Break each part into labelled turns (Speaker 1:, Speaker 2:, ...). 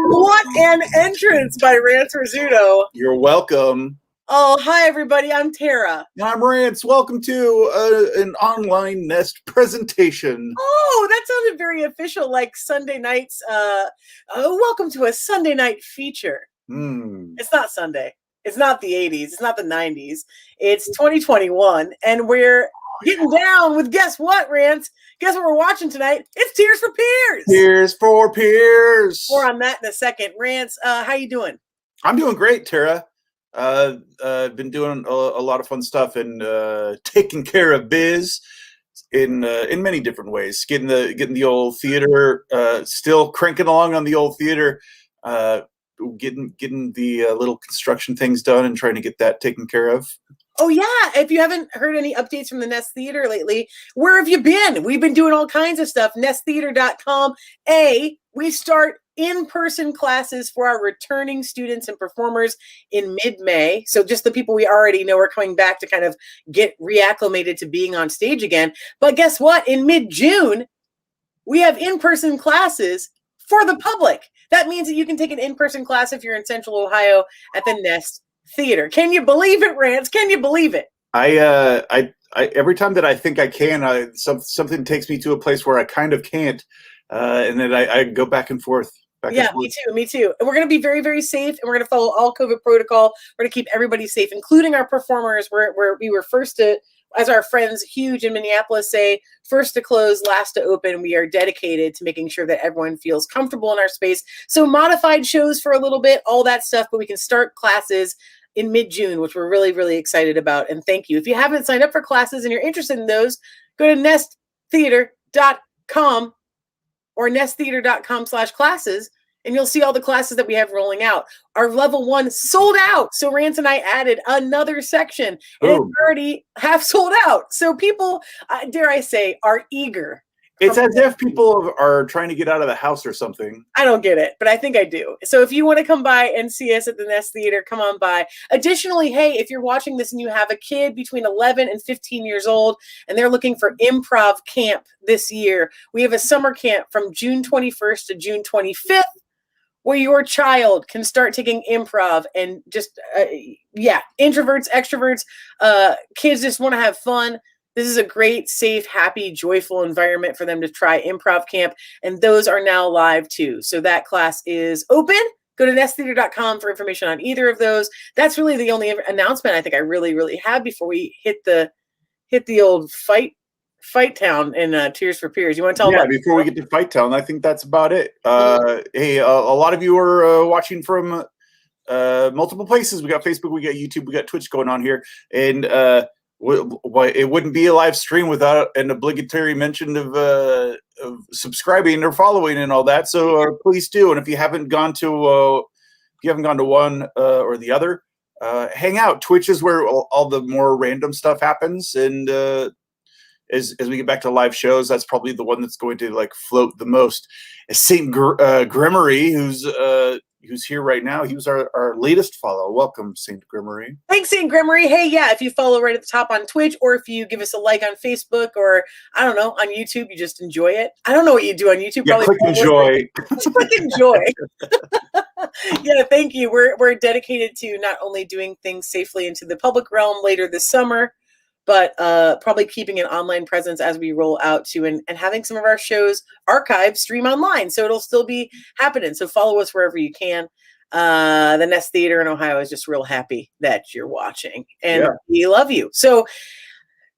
Speaker 1: What an entrance by Rance Rizzuto.
Speaker 2: You're welcome.
Speaker 1: Oh, hi, everybody. I'm Tara.
Speaker 2: I'm Rance. Welcome to an online Nest presentation.
Speaker 1: Oh, that sounded very official, like Sunday nights. Welcome to a Sunday night feature. It's not Sunday. It's not the 80s. It's not the 90s. It's 2021, and we're getting down with guess what, Rance? Guess what we're watching tonight? It's Tears for Peers.
Speaker 2: Tears for Peers.
Speaker 1: More on that in a second. Rance, how you doing?
Speaker 2: I'm doing great, Tara. Been doing a lot of fun stuff and taking care of biz in many different ways. Getting the old theater, still cranking along on the old theater. Getting the little construction things done and trying to get that taken care of.
Speaker 1: Oh yeah, if you haven't heard any updates from the Nest Theater lately, where have you been? We've been doing all kinds of stuff. nesttheater.com. We start in-person classes for our returning students and performers in mid-May. So just the people we already know are coming back to kind of get reacclimated to being on stage again. But guess what? In mid-June, we have in-person classes for the public. That means that you can take an in-person class if you're in Central Ohio at the Nest Theater. Can you believe it, Rance? Can you believe it?
Speaker 2: I every time that I think I can, something takes me to a place where I kind of can't, and then I go back and forth.
Speaker 1: Me too. And we're going to be very, very safe, and we're going to follow all COVID protocol. We're going to keep everybody safe, including our performers. Where we were first to, as our friends huge in Minneapolis say, first to close, last to open. We are dedicated to making sure that everyone feels comfortable in our space. So modified shows for a little bit, all that stuff, but we can start classes in mid-June, which we're really, really excited about. And thank you. If you haven't signed up for classes and you're interested in those, go to nesttheater.com or nesttheater.com/classes, and you'll see all the classes that we have rolling out. Our level 1 sold out. So Rance and I added another section, and it's already half sold out. So people, dare I say, are eager.
Speaker 2: It's as if people are trying to get out of the house or something.
Speaker 1: I don't get it, but I think I do. So if you want to come by and see us at the Nest Theater, come on by. Additionally, hey, if you're watching this and you have a kid between 11 and 15 years old and they're looking for improv camp this year, we have a summer camp from June 21st to June 25th where your child can start taking improv and just, introverts, extroverts, kids just want to have fun. This is a great, safe, happy, joyful environment for them to try improv camp. And those are now live too. So that class is open. Go to nesttheater.com for information on either of those. That's really the only announcement I think I really, really have before we hit the old fight town in Tears for Peers. You want to tell them about
Speaker 2: before we get to Fight Town, I think that's about it. Hey, a lot of you are watching from multiple places. We got Facebook, we got YouTube, we got Twitch going on here. And it wouldn't be a live stream without an obligatory mention of subscribing or following and all that. So please do. And if you haven't gone to one or the other, hang out. Twitch is where all the more random stuff happens. And as we get back to live shows, that's probably the one that's going to like float the most. Saint Grimmery, who's here right now. He was our latest follow. Welcome, Saint Grimmery.
Speaker 1: Thanks, Saint Grimmery. Hey, yeah, if you follow right at the top on Twitch, or if you give us a like on Facebook, or I don't know, on YouTube, you just enjoy it. I don't know what you do on YouTube.
Speaker 2: Yeah, click enjoy.
Speaker 1: Click enjoy. Yeah, thank you. We're dedicated to not only doing things safely into the public realm later this summer, but probably keeping an online presence as we roll out to and having some of our shows archived stream online. So it'll still be happening. So follow us wherever you can. The Nest Theater in Ohio is just real happy that you're watching. And we love you. So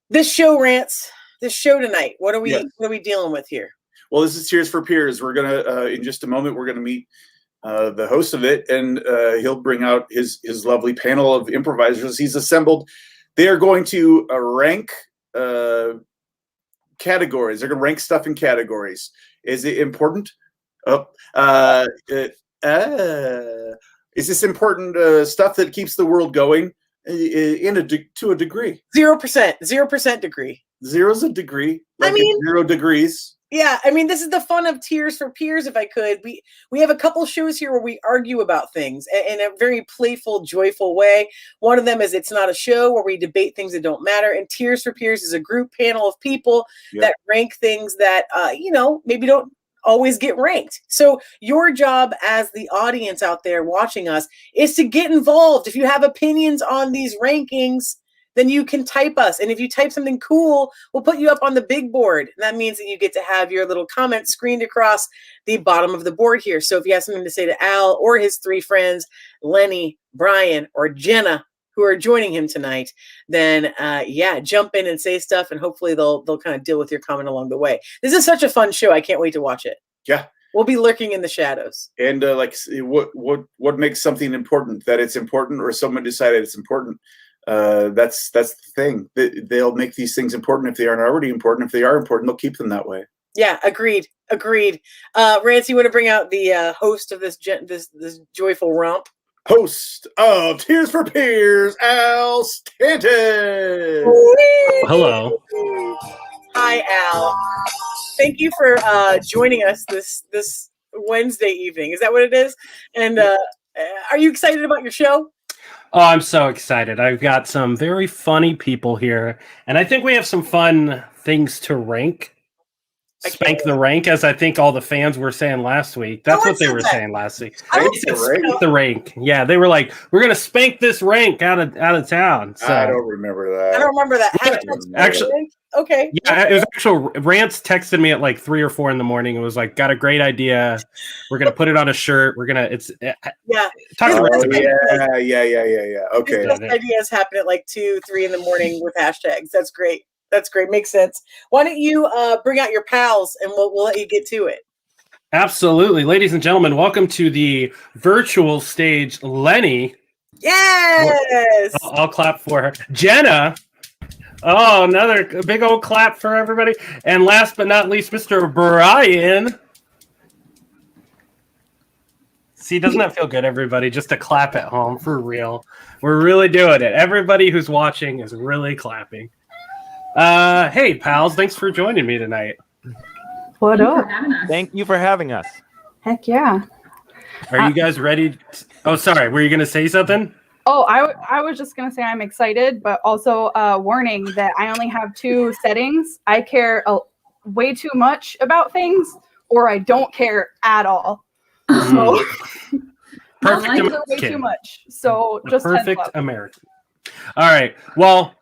Speaker 1: this show, Rance, this show tonight, what are we dealing with here?
Speaker 2: Well, this is Tears for Peers. We're going to, in just a moment, we're going to meet the host of it, and he'll bring out his lovely panel of improvisers he's assembled. They are going to rank categories. They're going to rank stuff in categories. Is it important? Is this important stuff that keeps the world going to a degree?
Speaker 1: 0% degree.
Speaker 2: Zero's a degree. Like 0 degrees.
Speaker 1: Yeah, I mean, this is the fun of Tears for Peers, if I could. We have a couple shows here where we argue about things in a very playful, joyful way. One of them is It's Not a Show, where we debate things that don't matter. And Tears for Peers is a group panel of people that rank things that, maybe don't always get ranked. So your job as the audience out there watching us is to get involved. If you have opinions on these rankings, then you can type us. And if you type something cool, we'll put you up on the big board. And that means that you get to have your little comment screened across the bottom of the board here. So if you have something to say to Al or his 3 friends, Lenny, Brian, or Jenna, who are joining him tonight, then jump in and say stuff, and hopefully they'll kind of deal with your comment along the way. This is such a fun show. I can't wait to watch it.
Speaker 2: Yeah.
Speaker 1: We'll be lurking in the shadows.
Speaker 2: And what makes something important? That it's important, or someone decided it's important. That's the thing. They'll make these things important if they aren't already important. If they are important, they'll keep them that way.
Speaker 1: Yeah, agreed. Rance, you want to bring out the host of this joyful romp?
Speaker 2: Host of Tears for Peers, Al Stanton.
Speaker 3: Hello.
Speaker 1: Hi, Al. Thank you for joining us this Wednesday evening. Is that what it is? And are you excited about your show?
Speaker 3: Oh, I'm so excited. I've got some very funny people here, and I think we have some fun things to rank. Spank the rank, as I think all the fans were saying last week. That's what they were saying last week.
Speaker 2: Spank
Speaker 3: the rank. Yeah, they were like, "We're gonna spank this rank out of town." So
Speaker 2: I don't remember that.
Speaker 1: I don't remember that.
Speaker 3: Actually,
Speaker 1: okay.
Speaker 3: Yeah, it was actual. Rance texted me at like 3 or 4 in the morning. It was like, "Got a great idea. We're gonna put it on a shirt. We're gonna."
Speaker 1: Yeah.
Speaker 3: Talk to Rance about
Speaker 2: Yeah. Okay.
Speaker 1: His best ideas happen at like 2, 3 in the morning with hashtags. That's great. Makes sense. Why don't you bring out your pals and we'll let you get to it.
Speaker 3: Absolutely. Ladies and gentlemen, welcome to the virtual stage, Lenny.
Speaker 1: Yes.
Speaker 3: I'll clap for her. Jenna. Oh, another big old clap for everybody. And last but not least, Mr. Brian. See, doesn't that feel good, everybody? Just to clap at home, for real. We're really doing it. Everybody who's watching is really clapping. Hey, pals, thanks for joining me tonight.
Speaker 4: What up?
Speaker 5: Thank you for having us.
Speaker 4: Heck yeah.
Speaker 3: Are you guys ready? Oh, sorry. Were you going to say something?
Speaker 4: Oh, I was just going to say I'm excited, but also warning that I only have 2 settings. I care way too much about things, or I don't care at all. So
Speaker 3: Perfect
Speaker 4: way
Speaker 3: American.
Speaker 4: too much. So just
Speaker 3: perfect American. All right. Well,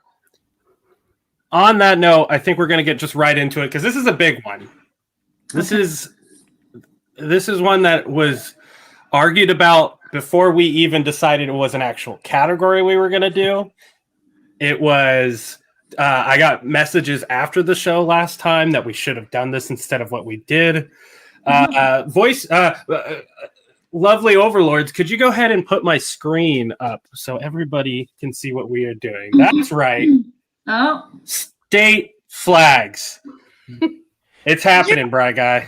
Speaker 3: on that note, I think we're going to get just right into it because this is a big one. This is one that was argued about before we even decided it was an actual category we were going to do. It was I got messages after the show last time that we should have done this instead of what we did. Lovely overlords, could you go ahead and put my screen up so everybody can see what we are doing? That's right.
Speaker 6: Oh.
Speaker 3: State flags. It's happening, Bri Guy.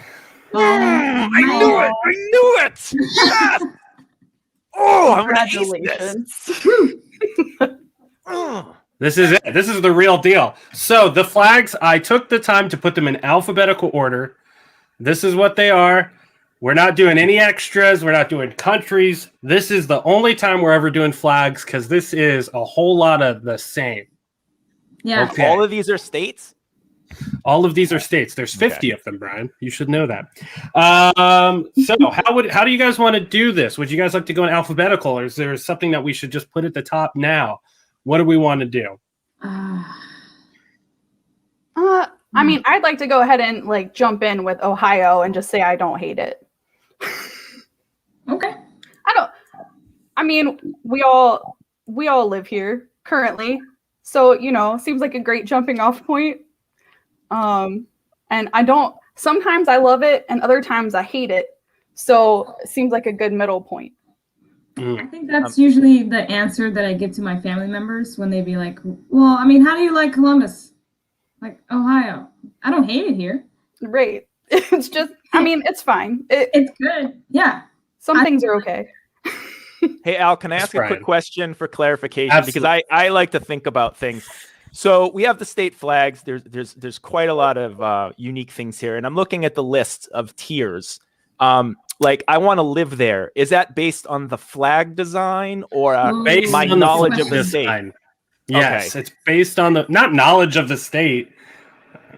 Speaker 5: I knew it! Yes! Oh,
Speaker 4: Congratulations.
Speaker 3: This is it. This is the real deal. So the flags, I took the time to put them in alphabetical order. This is what they are. We're not doing any extras. We're not doing countries. This is the only time we're ever doing flags because this is a whole lot of the same.
Speaker 6: Yeah.
Speaker 3: Okay.
Speaker 5: All of these are states?
Speaker 3: All of these are states. There's 50 of them, Brian. You should know that. So how do you guys want to do this? Would you guys like to go in alphabetical, or is there something that we should just put at the top now? What do we want to do?
Speaker 4: I mean, I'd like to go ahead and like jump in with Ohio and just say I don't hate it.
Speaker 6: Okay.
Speaker 4: I mean, we all live here currently. So, seems like a great jumping off point. And sometimes I love it and other times I hate it. So it seems like a good middle point.
Speaker 6: I think that's usually the answer that I give to my family members when they be like, well, I mean, how do you like Columbus? Like, Ohio. I don't hate it here.
Speaker 4: Right. It's just, I mean, it's fine.
Speaker 6: It's good. Yeah.
Speaker 4: Some things are okay.
Speaker 5: Hey, Al, can I ask a quick question for clarification?
Speaker 3: Absolutely.
Speaker 5: Because I like to think about things. So we have the state flags. There's quite a lot of unique things here. And I'm looking at the list of tiers. Like, I want to live there. Is that based on the flag design or
Speaker 3: Based
Speaker 5: my
Speaker 3: on
Speaker 5: knowledge
Speaker 3: the
Speaker 5: of the state?
Speaker 3: design. Yes,
Speaker 5: Okay.
Speaker 3: it's based on not knowledge of the state.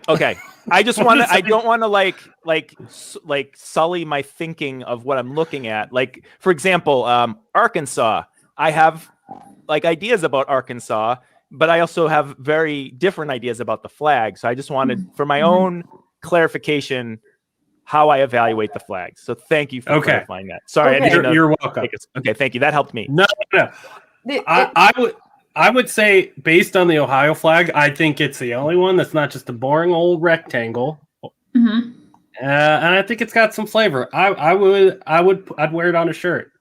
Speaker 5: Okay. I just want to, I don't want to like sully my thinking of what I'm looking at. Like, for example, Arkansas, I have like ideas about Arkansas, but I also have very different ideas about the flag. So I just wanted, for my own clarification, how I evaluate the flags. So thank you for clarifying that. Sorry,
Speaker 4: Okay.
Speaker 5: I didn't know.
Speaker 3: You're welcome.
Speaker 5: Okay, thank you. That helped me.
Speaker 3: No. I would. I would say, based on the Ohio flag, I think it's the only one that's not just a boring old rectangle.
Speaker 6: Mm-hmm.
Speaker 3: And I think it's got some flavor. I'd wear it on a shirt.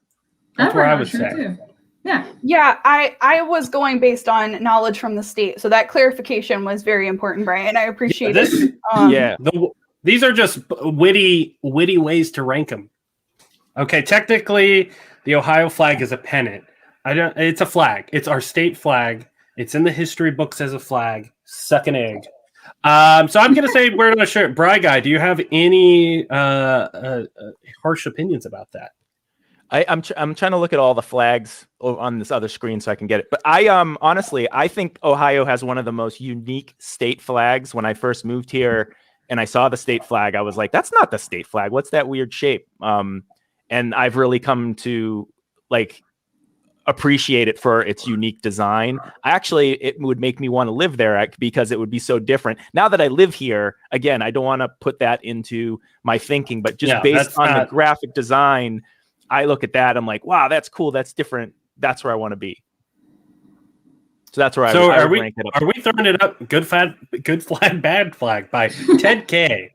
Speaker 3: That's where I would say.
Speaker 6: Too. Yeah.
Speaker 4: Yeah, I was going based on knowledge from the state, so that clarification was very important, Brian. I appreciate it.
Speaker 3: These are just witty ways to rank them. Okay, technically, the Ohio flag is a pennant. It's a flag. It's our state flag. It's in the history books as a flag. Suck an egg. So I'm gonna say wear it on a shirt. Bry Guy, do you have any harsh opinions about that?
Speaker 5: I'm trying to look at all the flags on this other screen so I can get it. But honestly, I think Ohio has one of the most unique state flags. When I first moved here and I saw the state flag, I was like, that's not the state flag. What's that weird shape? And I've really come to like appreciate it for its unique design. Actually, it would make me want to live there because it would be so different. Now that I live here, again, I don't want to put that into my thinking, but just based on the graphic design, I look at that. I'm like, wow, that's cool. That's different. That's where I want to be. So that's where I would rank it up.
Speaker 3: Are we throwing it up? Good flag, bad flag by Ted K.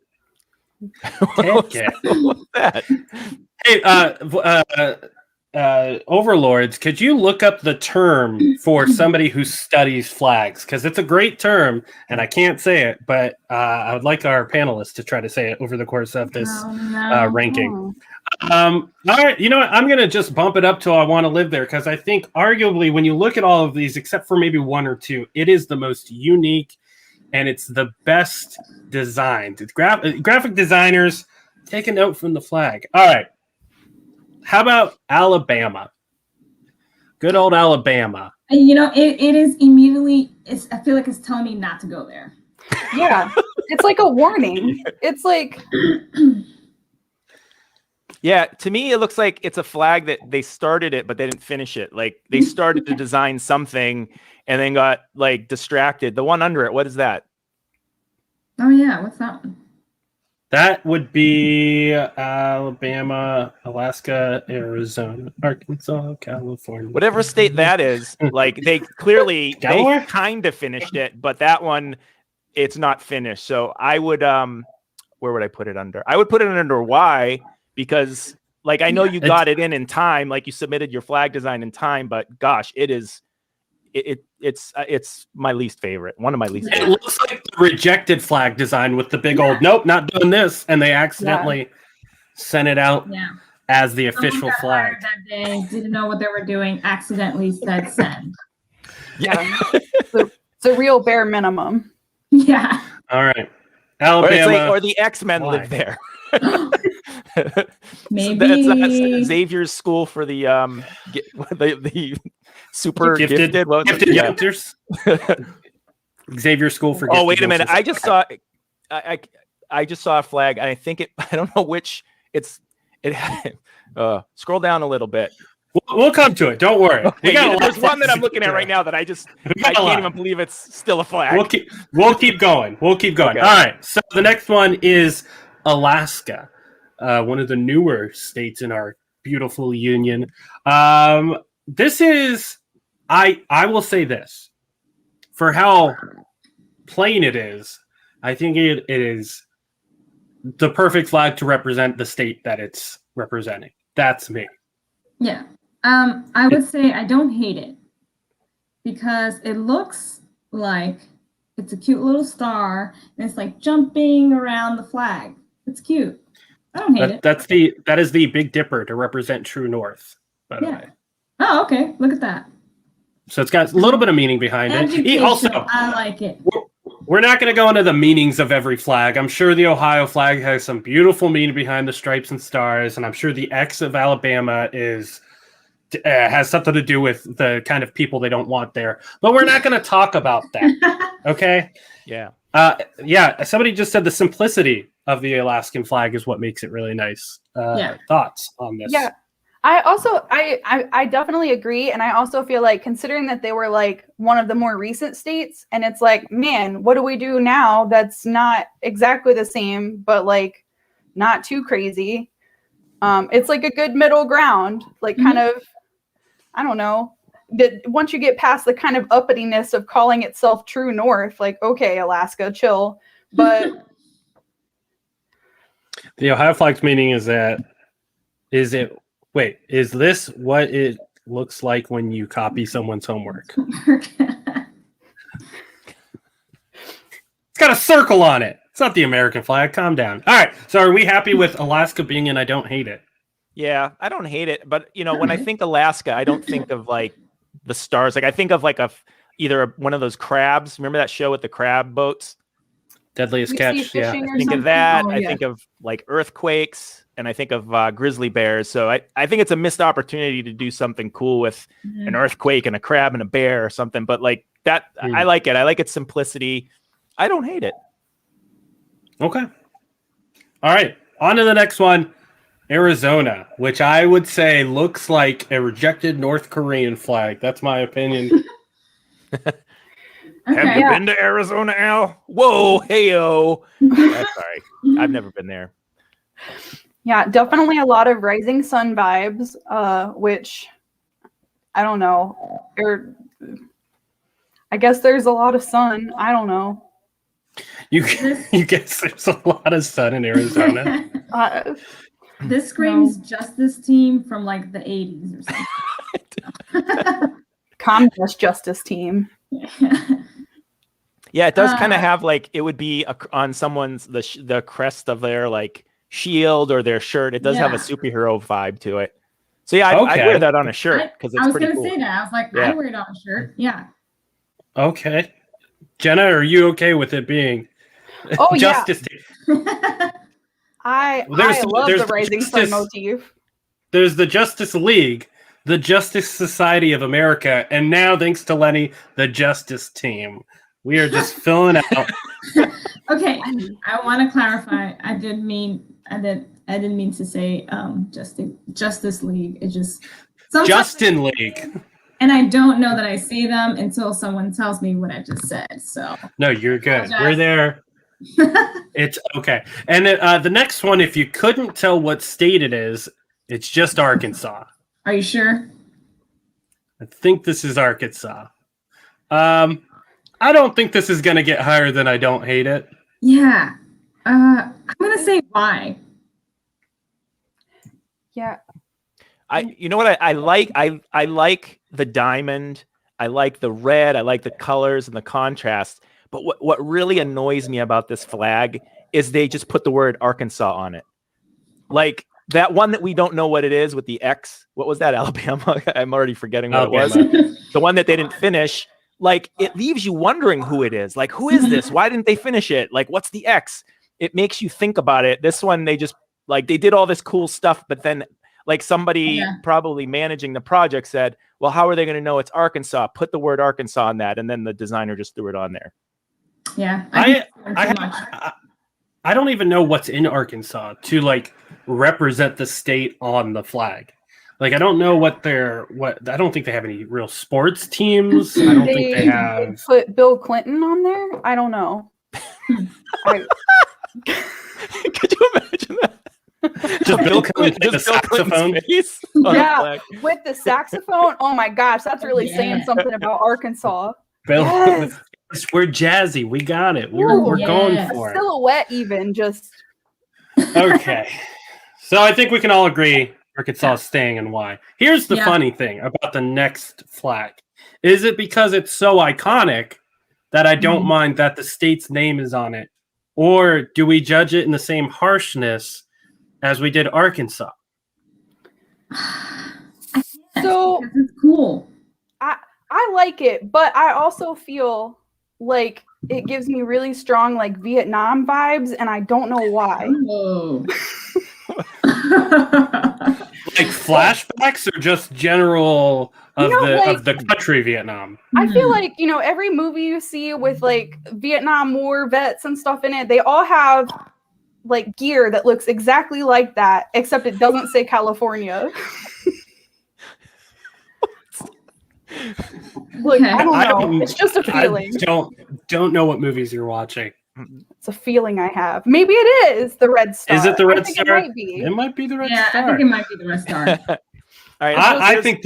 Speaker 3: Ted K.
Speaker 5: What's that?
Speaker 3: Hey, overlords, could you look up the term for somebody who studies flags? Because it's a great term, and I can't say it, but I would like our panelists to try to say it over the course of this ranking. All right, you know what? I'm going to just bump it up till I want to live there, because I think arguably when you look at all of these, except for maybe one or two, it is the most unique, and it's the best designed. It's graphic designers, take a note from the flag. All right. How about Alabama? Good old Alabama.
Speaker 6: You know, it is immediately, I feel like it's telling me not to go there.
Speaker 4: Yeah. It's like a warning. It's like...
Speaker 5: Yeah, to me, it looks like it's a flag that they started it, but they didn't finish it. Like they started to design something and then got like distracted. The one under it, what is that?
Speaker 6: Oh yeah, what's that one?
Speaker 3: That would be Alabama, Alaska, Arizona, Arkansas, California.
Speaker 5: Whatever state that is, like they clearly they kind of finished it, but that one, it's not finished. So I would, where would I put it under? I would put it under Y. Because like I know you got it in time, like you submitted your flag design in time, but gosh, it's my least favorite, one of my least favorite.
Speaker 3: It looks like the rejected flag design with the big old nope, not doing this, and they accidentally sent it out as the official flag.
Speaker 6: That day didn't know what they were doing, accidentally said send.
Speaker 5: Yeah,
Speaker 4: it's a real bare minimum.
Speaker 6: Yeah.
Speaker 3: All right, Alabama,
Speaker 5: or the X-Men live there.
Speaker 6: Maybe
Speaker 5: that's Xavier's school for the super gifted
Speaker 3: youngsters. Xavier's school for.
Speaker 5: Oh wait a minute! I just saw a flag, and I think I don't know which. Scroll down a little bit.
Speaker 3: We'll come to it. Don't worry.
Speaker 5: Okay, there's one that I'm looking at right now that I can't even believe it's still a flag.
Speaker 3: We'll keep going. Okay. All right. So the next one is Alaska, one of the newer states in our beautiful union. This is, I will say this, for how plain it is, I think it is the perfect flag to represent the state that it's representing. That's me.
Speaker 6: Yeah. I would say I don't hate it because it looks like it's a cute little star and it's like jumping around the flag. It's cute. I don't hate it.
Speaker 3: That is the Big Dipper to represent true north, by the way.
Speaker 6: Oh, okay. Look at that.
Speaker 3: So it's got a little bit of meaning behind it. Also,
Speaker 6: I like it.
Speaker 3: We're not going to go into the meanings of every flag. I'm sure the Ohio flag has some beautiful meaning behind the stripes and stars, and I'm sure the X of Alabama has something to do with the kind of people they don't want there. But we're not going to talk about that. Okay?
Speaker 5: Yeah.
Speaker 3: Somebody just said the simplicity of the Alaskan flag is what makes it really nice. Thoughts on this?
Speaker 4: Yeah. I definitely agree. And I also feel like considering that they were like one of the more recent states, and it's like, man, what do we do now that's not exactly the same, but like not too crazy? It's like a good middle ground, like kind of, I don't know. once you get past the kind of uppityness of calling itself true north, like, okay, Alaska, chill. But
Speaker 3: the Ohio flag's meaning is this what it looks like when you copy someone's homework? It's got a circle on it. It's not the American flag. Calm down. All right. So are we happy with Alaska being in I don't hate it?
Speaker 5: Yeah, I don't hate it, but when I think Alaska, I don't think of like the stars. Like I think of like either one of those crabs. Remember that show with the crab boats?
Speaker 3: Deadliest Catch. Yeah.
Speaker 5: I think of that. I think of like earthquakes, and I think of grizzly bears. So I think it's a missed opportunity to do something cool with an earthquake and a crab and a bear or something. But like that, I like it. I like its simplicity. I don't hate it.
Speaker 3: Okay. All right. On to the next one. Arizona, which I would say looks like a rejected North Korean flag. That's my opinion.
Speaker 5: Have you been to Arizona, Al? Whoa, hey-o. Sorry. I've never been there.
Speaker 4: Yeah, definitely a lot of rising sun vibes, which I don't know. I guess there's a lot of sun. I don't know.
Speaker 3: You guess there's a lot of sun in Arizona.
Speaker 6: This screams Justice Team from like the 80s or something.
Speaker 4: Communist Justice Team.
Speaker 5: Yeah, it does kind of have like it would be on someone's the crest of their like shield or their shirt. It does have a superhero vibe to it. So yeah, I'd wear that on a shirt because it's pretty cool.
Speaker 6: I was gonna say that. I was like, I wear it on a shirt. Yeah.
Speaker 3: Okay, Jenna, are you okay with it being Justice Team?
Speaker 4: I love the rising sun motif.
Speaker 3: There's the Justice League, the Justice Society of America, and now, thanks to Lenny, the Justice Team. We are just filling out.
Speaker 6: Okay, I want to clarify. I didn't mean to say Justice League. It just
Speaker 3: Justin League.
Speaker 6: And I don't know that I see them until someone tells me what I just said. So
Speaker 3: no, you're good. We're there. It's okay. And the next one, if you couldn't tell what state it is, it's just Arkansas.
Speaker 6: Are you sure?
Speaker 3: I think this is Arkansas. I don't think this is going to get higher than I don't hate it.
Speaker 6: Yeah. I'm going to say why.
Speaker 4: Yeah.
Speaker 5: You know what I like? I like the diamond. I like the red. I like the colors and the contrast. But what really annoys me about this flag is they just put the word Arkansas on it. Like that one that we don't know what it is with the X. What was that, Alabama? I'm already forgetting what it was. The one that they didn't finish. Like it leaves you wondering who it is. Like, who is this? Why didn't they finish it? Like, what's the X? It makes you think about it. This one, they just like they did all this cool stuff, but then like somebody probably managing the project said, well, how are they going to know it's Arkansas? Put the word Arkansas on that. And then the designer just threw it on there.
Speaker 6: Yeah.
Speaker 3: I don't even know what's in Arkansas to like represent the state on the flag. Like, I don't know I don't think they have any real sports teams. I don't think they have.
Speaker 4: They put Bill Clinton on there? I don't know.
Speaker 5: Could you imagine that?
Speaker 3: Just Bill Clinton, the saxophone.
Speaker 4: Yeah, with the saxophone. Oh my gosh, that's really saying something about Arkansas.
Speaker 3: Bill, we're jazzy. We got it. We're going for it.
Speaker 4: Silhouette, even just.
Speaker 3: Okay, so I think we can all agree Arkansas is staying, and why. Here's the funny thing about the next flag. Is it because it's so iconic that I don't mind that the state's name is on it? Or do we judge it in the same harshness as we did Arkansas?
Speaker 4: So
Speaker 6: it's cool.
Speaker 4: I like it, but I also feel like it gives me really strong like Vietnam vibes, and I don't know why.
Speaker 6: Oh.
Speaker 3: Like flashbacks or just general of the country Vietnam?
Speaker 4: I feel like, every movie you see with like Vietnam War vets and stuff in it, they all have like gear that looks exactly like that, except it doesn't say California. Look, I don't know. It's just a feeling.
Speaker 3: I don't know what movies you're watching.
Speaker 4: It's a feeling I have. Maybe it is the Red Star.
Speaker 3: Is it the Red Star?
Speaker 4: It might be.
Speaker 3: It might be the Red Star.
Speaker 6: Yeah, I think it might be the Red Star.
Speaker 5: All right,
Speaker 3: I think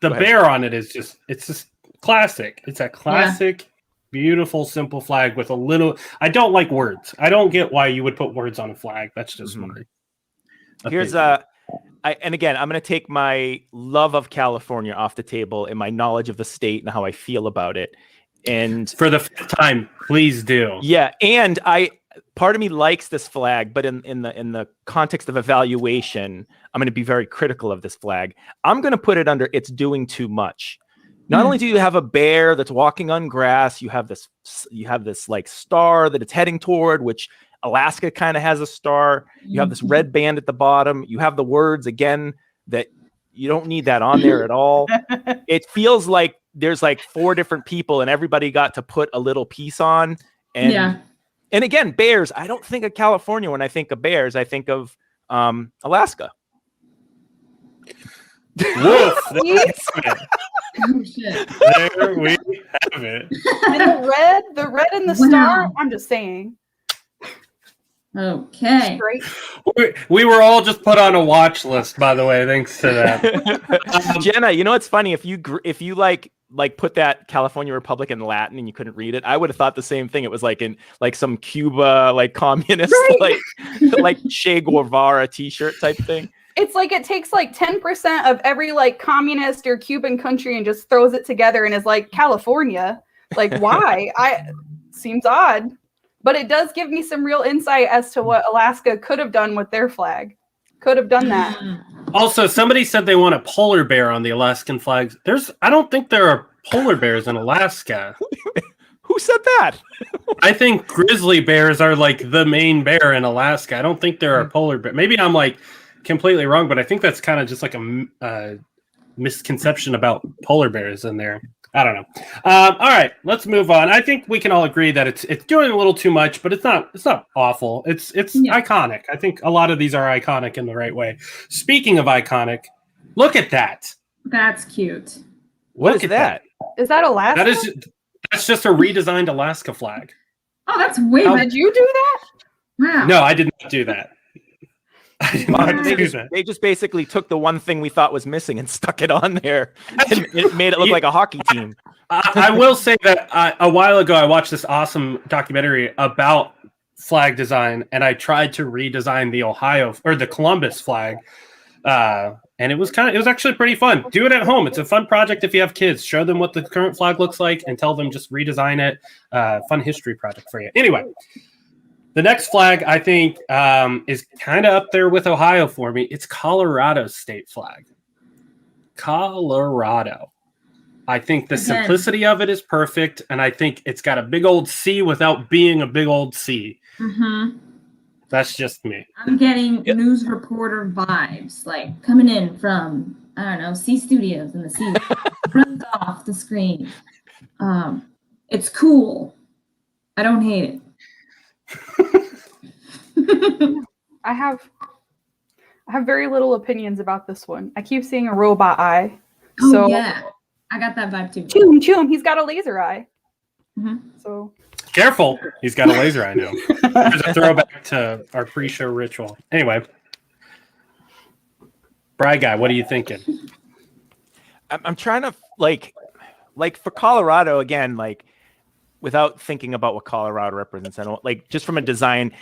Speaker 3: the
Speaker 5: Go ahead.
Speaker 3: bear on it is just classic. It's a classic, beautiful, simple flag with a little. I don't like words. I don't get why you would put words on a flag. That's just my
Speaker 5: Here's
Speaker 3: opinion.
Speaker 5: and again, I'm going to take my love of California off the table and my knowledge of the state and how I feel about it. And
Speaker 3: for the 5th time, please do.
Speaker 5: yeah, and part of me likes this flag, but in the context of evaluation, I'm going to be very critical of this flag. I'm going to put it under it's doing too much. Not only do you have a bear that's walking on grass, you have this like star that it's heading toward, which Alaska kind of has a star. You have this red band at the bottom. You have the words again that you don't need that on there at all. It feels like there's like 4 different people and everybody got to put a little piece on. And and again, bears. I don't think of California when I think of bears. I think of Alaska.
Speaker 3: Woof.
Speaker 6: Oh, shit.
Speaker 3: There we have it.
Speaker 4: And the red and the star. I'm just saying.
Speaker 6: Okay.
Speaker 4: Straight.
Speaker 3: We were all just put on a watch list, by the way, thanks to that.
Speaker 5: Jenna, you know what's funny? If you like put that California Republic in Latin and you couldn't read it, I would have thought the same thing. It was like in like some Cuba like communist like Che Guevara t-shirt type thing.
Speaker 4: It's like it takes like 10% of every like communist or Cuban country and just throws it together and is like California. Like why? Seems odd. But it does give me some real insight as to what Alaska could have done with their flag. Could have done that.
Speaker 3: Also, somebody said they want a polar bear on the Alaskan flags. I don't think there are polar bears in Alaska.
Speaker 5: Who said that?
Speaker 3: I think grizzly bears are like the main bear in Alaska. I don't think there are polar bears. Maybe I'm like completely wrong, but I think that's kind of just like a misconception about polar bears in there. I don't know. All right, let's move on. I think we can all agree that it's doing a little too much, but it's not awful. It's iconic. I think a lot of these are iconic in the right way. Speaking of iconic, look at that.
Speaker 6: That's cute.
Speaker 5: What is that?
Speaker 4: Is that Alaska?
Speaker 3: That's just a redesigned Alaska flag.
Speaker 6: Oh, that's way
Speaker 4: Oh,
Speaker 6: better.
Speaker 4: did you do that?
Speaker 6: Wow.
Speaker 3: No, I did not do that. I did not do that.
Speaker 5: They just basically took the one thing we thought was missing and stuck it on there. And it made it look like a hockey team.
Speaker 3: I will say that a while ago I watched this awesome documentary about flag design, and I tried to redesign the Columbus flag, and it was actually pretty fun. Do it at home. It's a fun project if you have kids. Show them what the current flag looks like and tell them just redesign it. Fun history project for you. Anyway. The next flag, I think, is kind of up there with Ohio for me. It's Colorado's state flag. Colorado. I think the simplicity of it is perfect, and I think it's got a big old C without being a big old C.
Speaker 6: Mm-hmm.
Speaker 3: That's just me.
Speaker 6: I'm getting news reporter vibes, like coming in from, I don't know, C Studios in the C. Runs off the screen. It's cool. I don't hate it.
Speaker 4: I have very little opinions about this one. I keep seeing a robot eye. So
Speaker 6: yeah, I got that vibe too.
Speaker 4: Choom, he's got a laser eye.
Speaker 6: Mm-hmm.
Speaker 4: So
Speaker 3: Careful. He's got a laser eye now. There's a throwback to our pre-show ritual. Anyway. Bry Guy, what are you thinking?
Speaker 5: I'm trying to like for Colorado again, like without thinking about what Colorado represents, I don't like just from a design.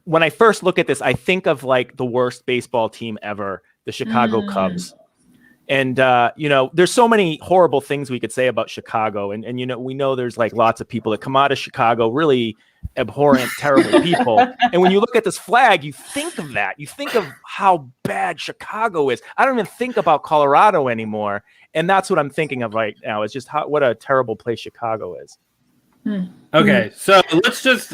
Speaker 5: When I first look at this, I think of like the worst baseball team ever, the Chicago Cubs. And, there's so many horrible things we could say about Chicago. And we know there's like lots of people that come out of Chicago, really abhorrent, terrible people. And when you look at this flag, you think of that. You think of how bad Chicago is. I don't even think about Colorado anymore. And that's what I'm thinking of right now is just what a terrible place Chicago is.
Speaker 3: Okay, so let's just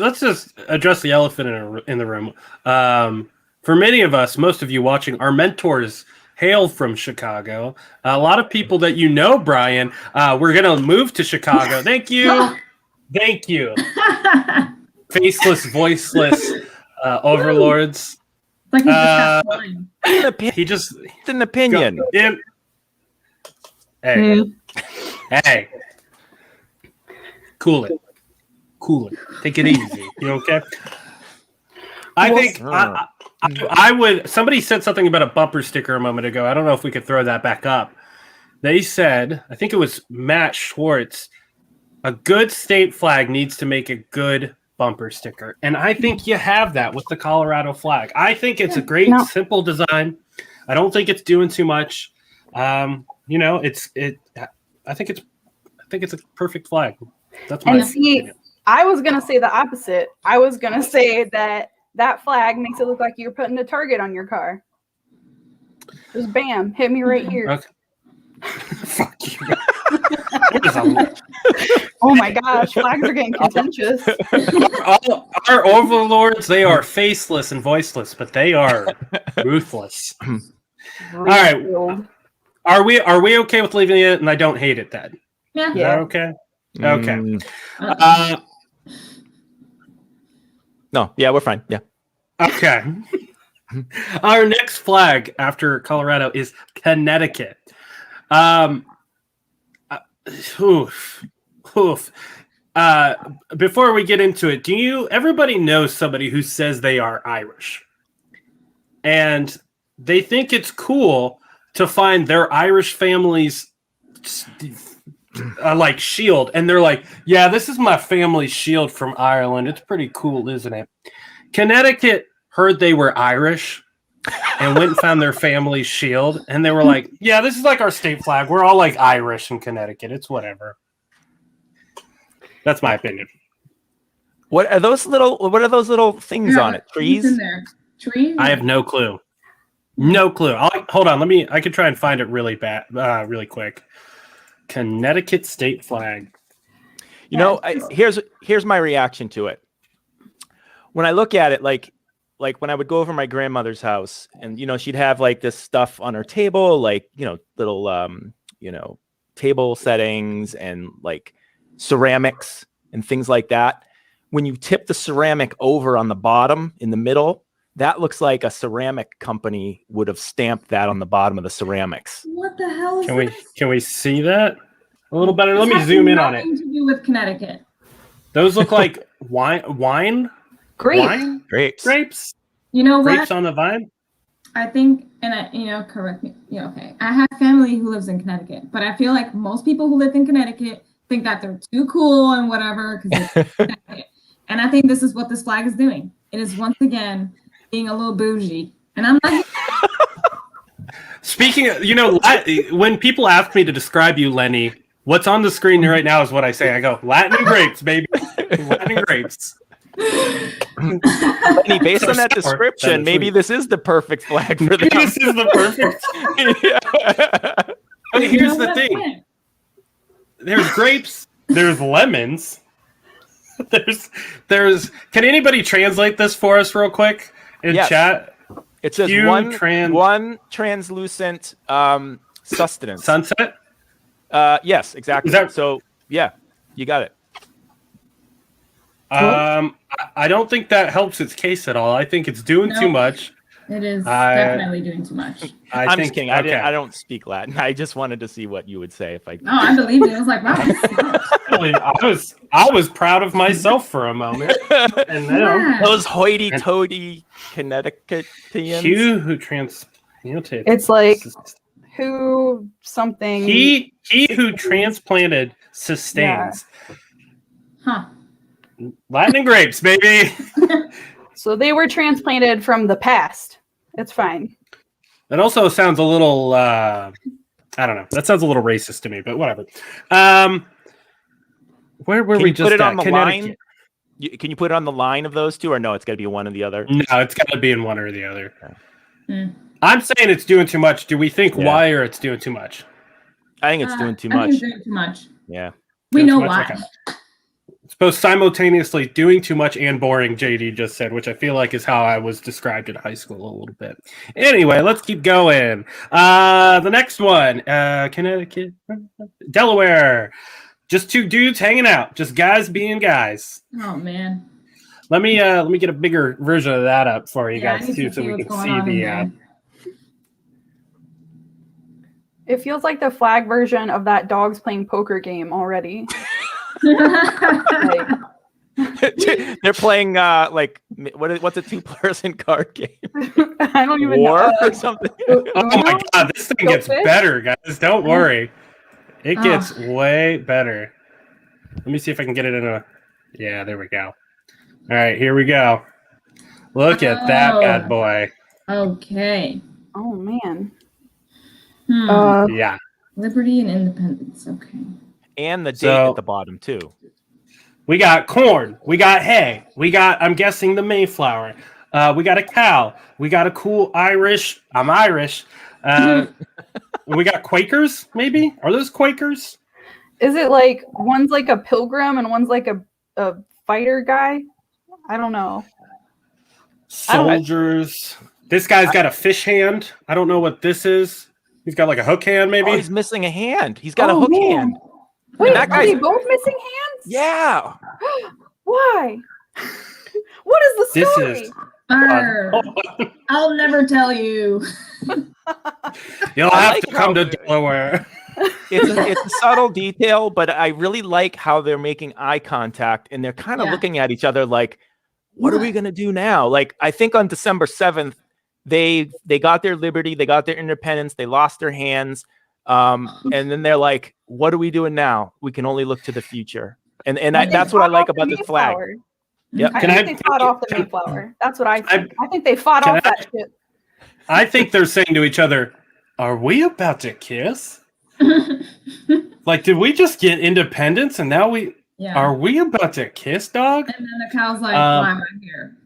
Speaker 3: address the elephant in the room. For many of us, most of you watching, our mentors hail from Chicago. A lot of people that you know, Brian, we're going to move to Chicago. Thank you. Thank you. Faceless, voiceless overlords.
Speaker 6: It's like
Speaker 5: He just it's an opinion.
Speaker 3: Hey. Cool it. Take it easy. You okay? I think I would. Somebody said something about a bumper sticker a moment ago. I don't know if we could throw that back up. they said, I think it was Matt Schwartz, a good state flag needs to make a good bumper sticker. And I think you have that with the Colorado flag. I think it's a great, simple design. I don't think it's doing too much. I think it's a perfect flag. That's my opinion.
Speaker 4: I was gonna say the opposite. I was gonna say that flag makes it look like you're putting a target on your car. Just bam, hit me right here.
Speaker 3: Okay. Fuck you.
Speaker 4: Oh my gosh, flags are getting contentious.
Speaker 3: Our overlords, they are faceless and voiceless, but they are ruthless. All right. Are we okay with leaving it and I don't hate it then?
Speaker 6: Yeah.
Speaker 3: Is that okay? Okay.
Speaker 5: No, yeah, we're fine. Yeah.
Speaker 3: Okay. Our next flag after Colorado is Connecticut. Before we get into it, everybody knows somebody who says they are Irish, and they think it's cool to find their Irish family's like shield, and they're like, yeah, this is my family's shield from Ireland. It's pretty cool, isn't it? Connecticut heard they were Irish and went and found their family's shield, and they were like, yeah, this is like our state flag. We're all like Irish in Connecticut. It's whatever. That's my opinion.
Speaker 5: What are those little things on it? Trees?
Speaker 6: In there. Trees?
Speaker 3: I have no clue. No clue. Hold on. I could try and find it really really quick. Connecticut state flag.
Speaker 5: Here's my reaction to it. When I look at it, like when I would go over my grandmother's house, and she'd have like this stuff on her table, like little table settings and like ceramics and things like that. When you tip the ceramic over on the bottom in the middle, that looks like a ceramic company would have stamped that on the bottom of the ceramics.
Speaker 6: What the hell is
Speaker 3: Can we see that a little better? Let me zoom in on it.
Speaker 6: Nothing to do with Connecticut.
Speaker 3: Those look like wine. Grapes.
Speaker 6: You know what?
Speaker 3: Grapes on the vine.
Speaker 6: I think, and correct me. Yeah, okay. I have family who lives in Connecticut, but I feel like most people who live in Connecticut think that they're too cool and whatever because it's Connecticut. And I think this is what this flag is doing. It is once again being a little bougie, and I'm like.
Speaker 3: Speaking of, when people ask me to describe you, Lenny, what's on the screen right now is what I say. I go, Latin and grapes, baby. Latin and grapes.
Speaker 5: Lenny, based on that description, maybe this is the perfect flag for them.
Speaker 3: This is the perfect. But here's the thing. There's grapes. There's lemons. There's. Can anybody translate this for us real quick in chat?
Speaker 5: It says one translucent sustenance.
Speaker 3: Sunset?
Speaker 5: Yes, exactly. So, yeah, you got it.
Speaker 3: I don't think that helps its case at all. I think it's doing too much.
Speaker 6: It is definitely doing too much.
Speaker 5: I'm just kidding. Okay. I don't speak Latin. I just wanted to see what you would say if I.
Speaker 6: No, I believe it. I was like, wow.
Speaker 3: I was proud of myself for a moment. And then
Speaker 5: those hoity-toity Connecticutians.
Speaker 3: Who transplanted.
Speaker 4: It's like who something.
Speaker 3: He who transplanted sustains.
Speaker 6: Yeah. Huh.
Speaker 3: Latin and grapes, baby.
Speaker 4: So they were transplanted from the past. It's fine.
Speaker 3: That also sounds a little, I don't know. That sounds a little racist to me, but whatever. Where were we just at? Connecticut.
Speaker 5: Can you put it on the line of those two, or no? It's got to be one or the other.
Speaker 3: No, it's got to be in one or the other. I'm saying it's doing too much. Do we think why or it's doing too much?
Speaker 5: I think it's doing too much.
Speaker 6: I think it's doing too much.
Speaker 5: Yeah.
Speaker 6: We know why.
Speaker 3: Okay. It's both simultaneously doing too much and boring, JD just said, which I feel like is how I was described in high school a little bit. Anyway, let's keep going. The next one, Connecticut, Delaware. Just two dudes hanging out, just guys being guys.
Speaker 6: Oh man.
Speaker 3: Let me get a bigger version of that up for you guys too, so we can see the.
Speaker 4: It feels like the flag version of that dogs playing poker game already.
Speaker 5: They're playing like What's a 2-person card game?
Speaker 4: I don't even
Speaker 5: War
Speaker 4: know.
Speaker 5: or something?
Speaker 3: Oh my god, this thing gets
Speaker 4: Goldfish?
Speaker 3: better, guys. Don't worry. It gets way better. Let me see if I can get it in a... Yeah, there we go. All right, here we go. Look at that bad boy.
Speaker 6: Okay.
Speaker 4: Oh man.
Speaker 3: Yeah.
Speaker 6: Liberty and independence. Okay.
Speaker 5: And the date at the bottom too.
Speaker 3: We got corn. We got hay. We got, I'm guessing, the Mayflower. We got a cow. We got a cool Irish. I'm Irish. We got Quakers, maybe? Are those Quakers?
Speaker 4: Is it like one's like a pilgrim and one's like a fighter guy? I don't know.
Speaker 3: Soldiers. This guy's got a fish hand. I don't know what this is. He's got like a hook hand, maybe?
Speaker 5: Oh, he's missing a hand. He's got a hook hand.
Speaker 4: Wait,
Speaker 5: that
Speaker 4: are they
Speaker 5: guy's-
Speaker 4: both missing hands?
Speaker 5: Yeah.
Speaker 4: Why? What is the
Speaker 3: This
Speaker 4: story?
Speaker 3: is...
Speaker 6: I'll never tell you.
Speaker 3: You'll
Speaker 5: I
Speaker 3: have
Speaker 5: like
Speaker 3: to come
Speaker 5: how-
Speaker 3: to Delaware.
Speaker 5: It's a subtle detail, but I really like how they're making eye contact and they're kind of looking at each other like, what are we going to do now? Like, I think on December 7th, they got their liberty, they got their independence, they lost their hands. And then they're like, what are we doing now? We can only look to the future. And that's what I like about the flag. Yep.
Speaker 4: I think they fought off the Mayflower. That's what I think. I think they fought off that shit.
Speaker 3: I think they're saying to each other, are we about to kiss? Like, did we just get independence and now are we about to kiss, dog?
Speaker 6: And then the cow's like, why am I here?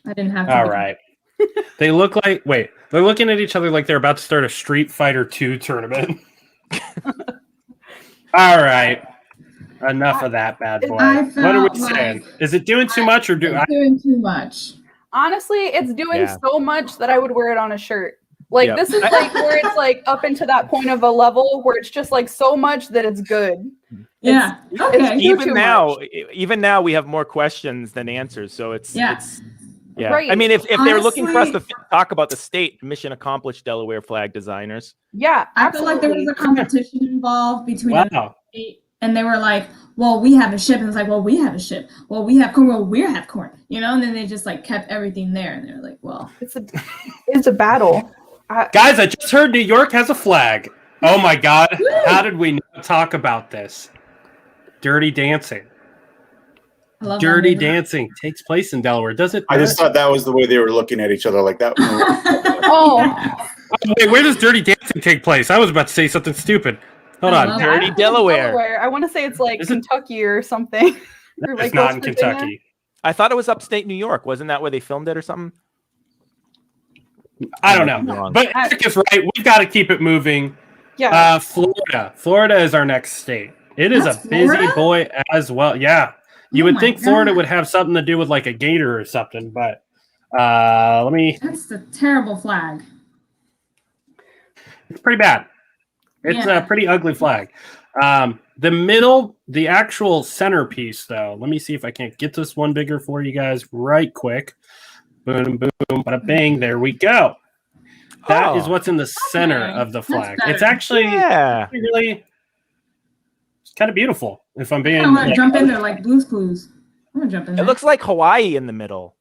Speaker 6: I didn't have to.
Speaker 3: All right. They look like, they're looking at each other like they're about to start a Street Fighter 2 tournament. All right. Enough of that bad boy. What are we saying? Is it doing too much or
Speaker 6: doing too much?
Speaker 4: Honestly, it's doing so much that I would wear it on a shirt. Like, this is like where it's like up into that point of a level where it's just like so much that it's good.
Speaker 6: Yeah. Okay.
Speaker 5: Even now we have more questions than answers. So it's
Speaker 4: Right.
Speaker 5: I mean, if they're looking for us to talk about the state, mission accomplished, Delaware flag designers.
Speaker 4: Yeah,
Speaker 6: I feel like there was a competition involved between
Speaker 3: Wow.
Speaker 6: and they were like, well, we have a ship. And it's like, well, we have a ship. Well, we have corn. Well, we have corn. You know, and then they just like kept everything there. And they were like, well,
Speaker 4: it's a battle.
Speaker 3: Guys, I just heard New York has a flag. Oh my God. How did we not talk about this? Dirty Dancing. Dirty Dancing takes place in Delaware. Does it?
Speaker 2: I just thought that was the way they were looking at each other like that.
Speaker 3: Wait, where does Dirty Dancing take place? I was about to say something stupid. Hold on.
Speaker 5: Dirty Delaware.
Speaker 4: I want to say it's like Kentucky or something. Or
Speaker 3: It's
Speaker 4: like
Speaker 3: not
Speaker 4: West
Speaker 3: in
Speaker 4: Virginia.
Speaker 3: Kentucky.
Speaker 5: I thought it was upstate New York. Wasn't that where they filmed it or something?
Speaker 3: I don't know. But Eric is right. We've got to keep it moving.
Speaker 4: Yeah.
Speaker 3: Florida. Florida is our next state. It is
Speaker 6: That's
Speaker 3: a busy
Speaker 6: Florida?
Speaker 3: boy as well. Yeah. You
Speaker 6: Oh
Speaker 3: would
Speaker 6: my
Speaker 3: think Florida
Speaker 6: God.
Speaker 3: would have something to do with like a gator or something, but let me.
Speaker 6: That's the terrible flag.
Speaker 3: It's pretty bad. It's a pretty ugly flag. The middle, the actual centerpiece, though. Let me see if I can't get this one bigger for you guys right quick. Boom, boom, bada bang. There we go. That is what's in the center of the flag.
Speaker 6: better.
Speaker 3: It's actually really, it's kind of beautiful. If I'm being,
Speaker 6: I want to jump in there like Blue's Clues. I'm gonna jump in there.
Speaker 5: It looks like Hawaii in the middle.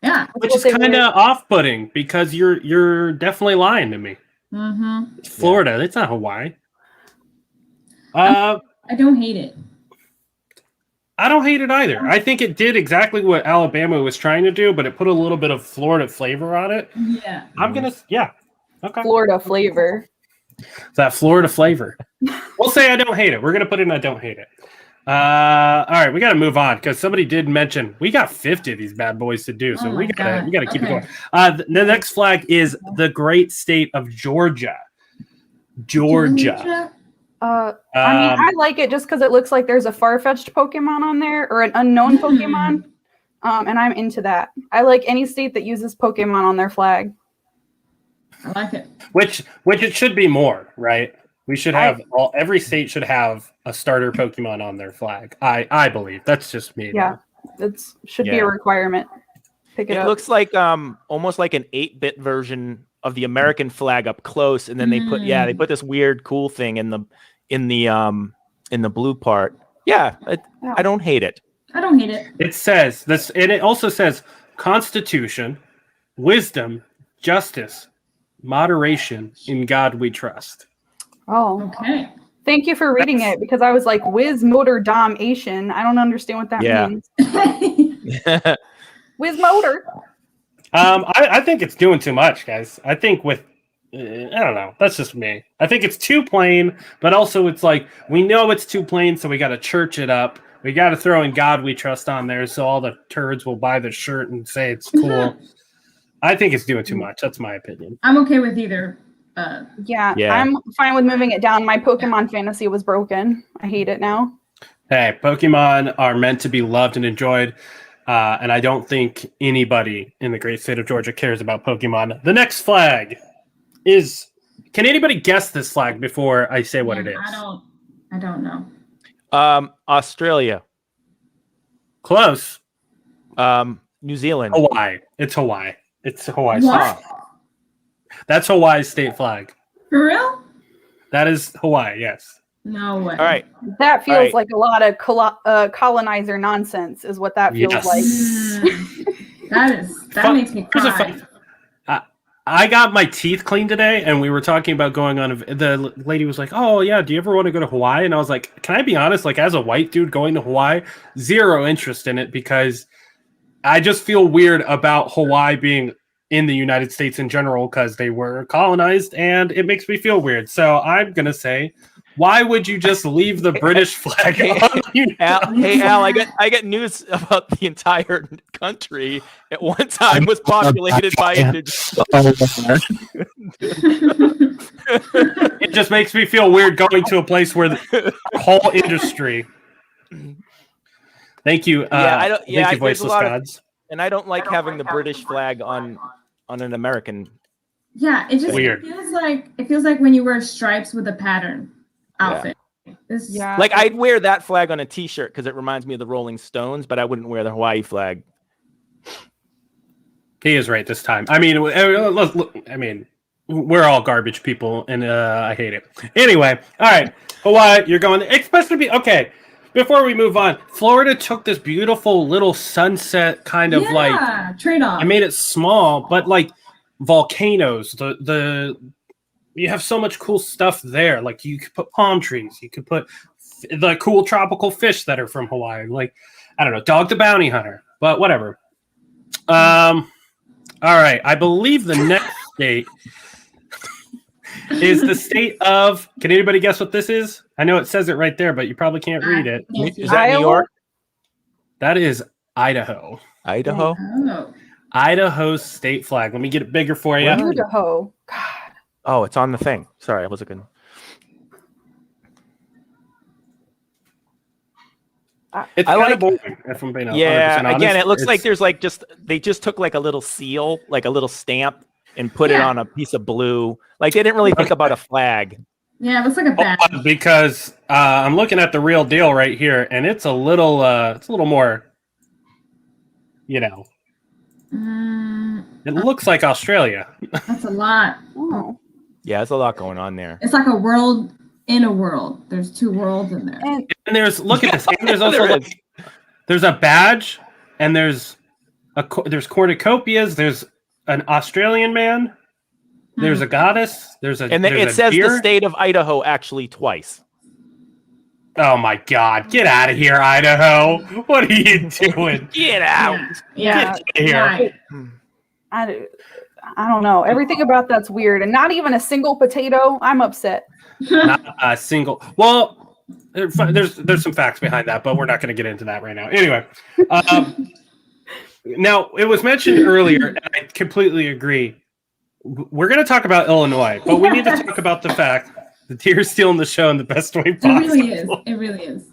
Speaker 6: Yeah.
Speaker 3: which is kind of off-putting because you're definitely lying to me.
Speaker 6: Mm-hmm.
Speaker 3: It's Florida. It's not Hawaii.
Speaker 6: I don't hate it.
Speaker 3: I don't hate it either. I think it did exactly what Alabama was trying to do, but it put a little bit of Florida flavor on it.
Speaker 6: Yeah.
Speaker 3: I'm gonna, okay.
Speaker 4: Florida flavor.
Speaker 3: That Florida flavor. We'll say I don't hate it. We're gonna put in I don't hate it. All right, we got to move on because somebody did mention we got 50 of these bad boys to do, so we gotta keep it going. The next flag is the great state of Georgia. Georgia.
Speaker 4: I mean, I like it just because it looks like there's a far-fetched Pokemon on there or an unknown Pokemon, and I'm into that. I like any state that uses Pokemon on their flag.
Speaker 6: I like it.
Speaker 3: Which it should be more, right? We should have every state should have a starter Pokemon on their flag. I believe that's just me.
Speaker 4: Yeah, it should be a requirement. Pick it up.
Speaker 5: It looks like almost like an 8-bit version of the American flag up close, and then they put this weird cool thing in the blue part. Yeah, I don't hate it.
Speaker 6: I don't hate it.
Speaker 3: It says this, and it also says Constitution, wisdom, justice, moderation. In God we trust.
Speaker 4: Oh,
Speaker 6: Okay.
Speaker 4: thank you for reading it because I was like, whiz motor dom Asian. I don't understand what that means. Whiz motor.
Speaker 3: I think it's doing too much, guys. I think with I don't know. That's just me. I think it's too plain, but also it's like we know it's too plain, so we got to church it up. We got to throw in God we trust on there, so all the turds will buy the shirt and say it's cool. I think it's doing too much. That's my opinion.
Speaker 6: I'm okay with either.
Speaker 4: Yeah, I'm fine with moving it down. My Pokemon fantasy was broken. I hate it now.
Speaker 3: Hey, Pokemon are meant to be loved and enjoyed, and I don't think anybody in the great state of Georgia cares about Pokemon. The next flag is. Can anybody guess this flag before I say what it is?
Speaker 6: I don't know.
Speaker 5: Australia.
Speaker 3: Close.
Speaker 5: New Zealand.
Speaker 3: Hawaii. It's Hawaii. It's Hawaii.
Speaker 6: What?
Speaker 3: That's Hawaii's state flag.
Speaker 6: For real?
Speaker 3: That is Hawaii, yes.
Speaker 6: No way.
Speaker 5: All right.
Speaker 4: That feels
Speaker 5: Right.
Speaker 4: like a lot of colonizer nonsense is what that feels
Speaker 3: Yes.
Speaker 4: like.
Speaker 6: That makes me
Speaker 3: Here's a
Speaker 6: cry.
Speaker 3: fun- I got my teeth cleaned today, and we were talking about going on. The lady was like, "Oh yeah, do you ever want to go to Hawaii?" And I was like, "Can I be honest? Like, as a white dude going to Hawaii, zero interest in it because I just feel weird about Hawaii being in the United States in general because they were colonized, and it makes me feel weird. So I'm gonna say, why would you just leave the British flag on you?
Speaker 5: Al, I got news about the entire country at one time was populated by indigenous.
Speaker 3: It just makes me feel weird going to a place where the whole industry. Thank you.
Speaker 5: I don't. Yeah,
Speaker 3: thank you,
Speaker 5: there's a
Speaker 3: voiceless
Speaker 5: lot of,
Speaker 3: gods.
Speaker 5: and I don't like having the British flag on an American.
Speaker 6: Yeah, it just
Speaker 3: Weird.
Speaker 6: feels like when you wear stripes with a pattern outfit.
Speaker 4: Yeah.
Speaker 5: Like I'd wear that flag on a T-shirt because it reminds me of the Rolling Stones, but I wouldn't wear the Hawaii flag.
Speaker 3: He is right this time. I mean, we're all garbage people, and I hate it. Anyway, all right, Hawaii, you're going. Especially okay. Before we move on, Florida took this beautiful little sunset kind of like
Speaker 6: trade-off.
Speaker 3: I made it small, but like volcanoes. You have so much cool stuff there. Like you could put palm trees. You could put the cool tropical fish that are from Hawaii. Like I don't know, Dog the Bounty Hunter. But whatever. All right. I believe the next state is the state of. Can anybody guess what this is? I know it says it right there, but you probably can't read it.
Speaker 5: Is that New York?
Speaker 3: That is Idaho.
Speaker 5: Idaho?
Speaker 6: Oh.
Speaker 3: Idaho's state flag. Let me get it bigger for you.
Speaker 4: Idaho. God.
Speaker 5: Oh, it's on the thing. Sorry, I wasn't gonna.
Speaker 3: It's kind of boring, if I'm being 100%
Speaker 5: Yeah,
Speaker 3: honest.
Speaker 5: again, it looks like there's like they just took like a little seal, like a little stamp, and put it on a piece of blue. Like they didn't really think about a flag.
Speaker 6: Yeah, it looks like a badge.
Speaker 3: Because I'm looking at the real deal right here, and it's a little more, it looks like Australia.
Speaker 6: That's a lot.
Speaker 4: Oh.
Speaker 5: Yeah, there's a lot going on there.
Speaker 6: It's like a world in a world. There's two worlds in there.
Speaker 4: And
Speaker 3: And there's look at this. And there's also
Speaker 5: There
Speaker 3: like, there's a badge, and there's cornucopias. There's an Australian man. There's a goddess. There's
Speaker 5: And
Speaker 3: there's
Speaker 5: it
Speaker 3: a
Speaker 5: says
Speaker 3: deer.
Speaker 5: the state of Idaho actually twice.
Speaker 3: Oh my God! Get out of here, Idaho! What are you doing?
Speaker 5: Get out!
Speaker 6: Yeah.
Speaker 3: Get here!
Speaker 6: Right.
Speaker 4: I don't know. Everything about that's weird, and not even a single potato. I'm upset.
Speaker 3: Not a single. Well, there's some facts behind that, but we're not going to get into that right now. Anyway, now it was mentioned earlier, and I completely agree. We're going to talk about Illinois, but we need to talk about the fact that deer's stealing the show in the best way
Speaker 6: It
Speaker 3: possible.
Speaker 6: really is. It really is.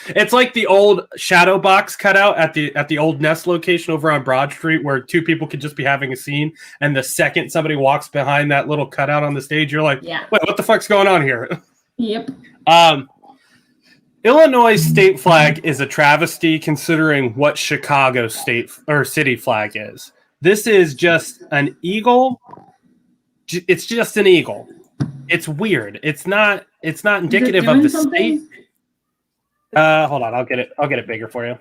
Speaker 3: It's like the old shadow box cutout at the old Nest location over on Broad Street, where two people could just be having a scene, and the second somebody walks behind that little cutout on the stage, you're like,
Speaker 6: Yeah.
Speaker 3: "Wait, what the fuck's going on here?"
Speaker 6: Yep.
Speaker 3: Illinois state flag is a travesty considering what Chicago state or city flag is. This is just an eagle. It's just an eagle. It's weird. It's not indicative of the state. Hold on, I'll get it bigger for you.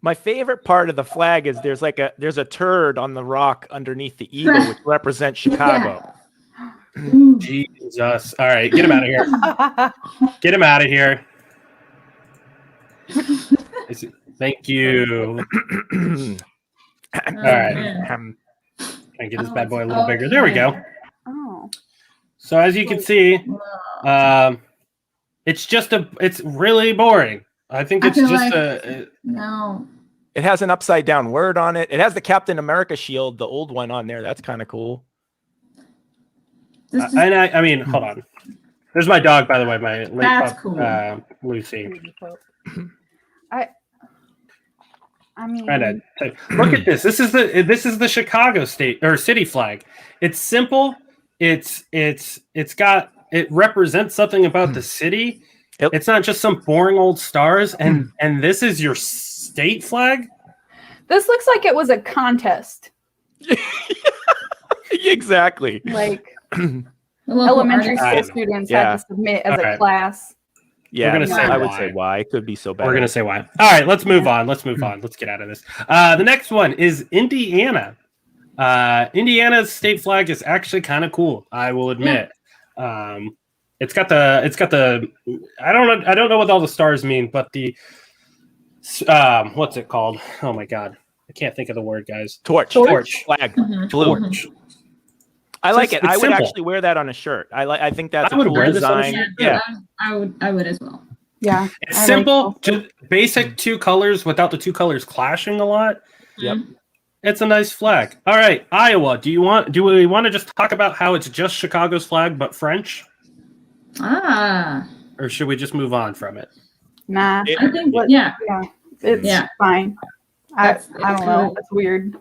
Speaker 5: My favorite part of the flag is there's a turd on the rock underneath the eagle, which represents Chicago.
Speaker 3: Jesus. All right, get him out of here. Get him out of here. Thank you. All right. Can I get this bad boy a little bigger? There we go.
Speaker 4: Oh.
Speaker 3: So as you can see, it's really boring. I think it's
Speaker 6: no.
Speaker 5: It has an upside down word on it. It has the Captain America shield, the old one on there. That's kind of cool.
Speaker 3: I mean, hold on. There's my dog, by the way, my late
Speaker 6: That's
Speaker 3: pup,
Speaker 6: cool.
Speaker 3: Lucy.
Speaker 4: I mean,
Speaker 3: look at this. This is the Chicago state or city flag. It's simple. It represents something about the city. It's not just some boring old stars. And this is your state flag.
Speaker 4: this looks like it was a contest.
Speaker 5: Exactly.
Speaker 4: Like
Speaker 6: Local
Speaker 4: elementary school
Speaker 6: artist.
Speaker 4: students had to submit as a class.
Speaker 5: Yeah,
Speaker 3: We're gonna say
Speaker 5: I would
Speaker 3: why.
Speaker 5: say why. It could be so bad.
Speaker 3: We're gonna say why. All right, let's move on. Let's get out of this. The next one is Indiana. Indiana's state flag is actually kind of cool, I will admit. It's got the I don't know what all the stars mean, but the what's it called? Oh my god, I can't think of the word, guys.
Speaker 5: Torch. Flag. Blue.
Speaker 3: Torch.
Speaker 5: I like it.
Speaker 3: It's
Speaker 5: I would
Speaker 3: simple.
Speaker 5: actually wear that on a shirt. I think that's
Speaker 3: I
Speaker 5: a
Speaker 3: would
Speaker 5: cool
Speaker 3: wear this on a
Speaker 5: design.
Speaker 3: shirt.
Speaker 5: Yeah.
Speaker 6: I would as well.
Speaker 4: Yeah.
Speaker 3: It's simple, just basic two colors without the two colors clashing a lot.
Speaker 5: Yep.
Speaker 3: It's a nice flag. All right, Iowa. Do we want to just talk about how it's just Chicago's flag but French? Or should we just move on from it?
Speaker 4: Nah.
Speaker 6: I think
Speaker 4: It's fine. I don't know. It's weird.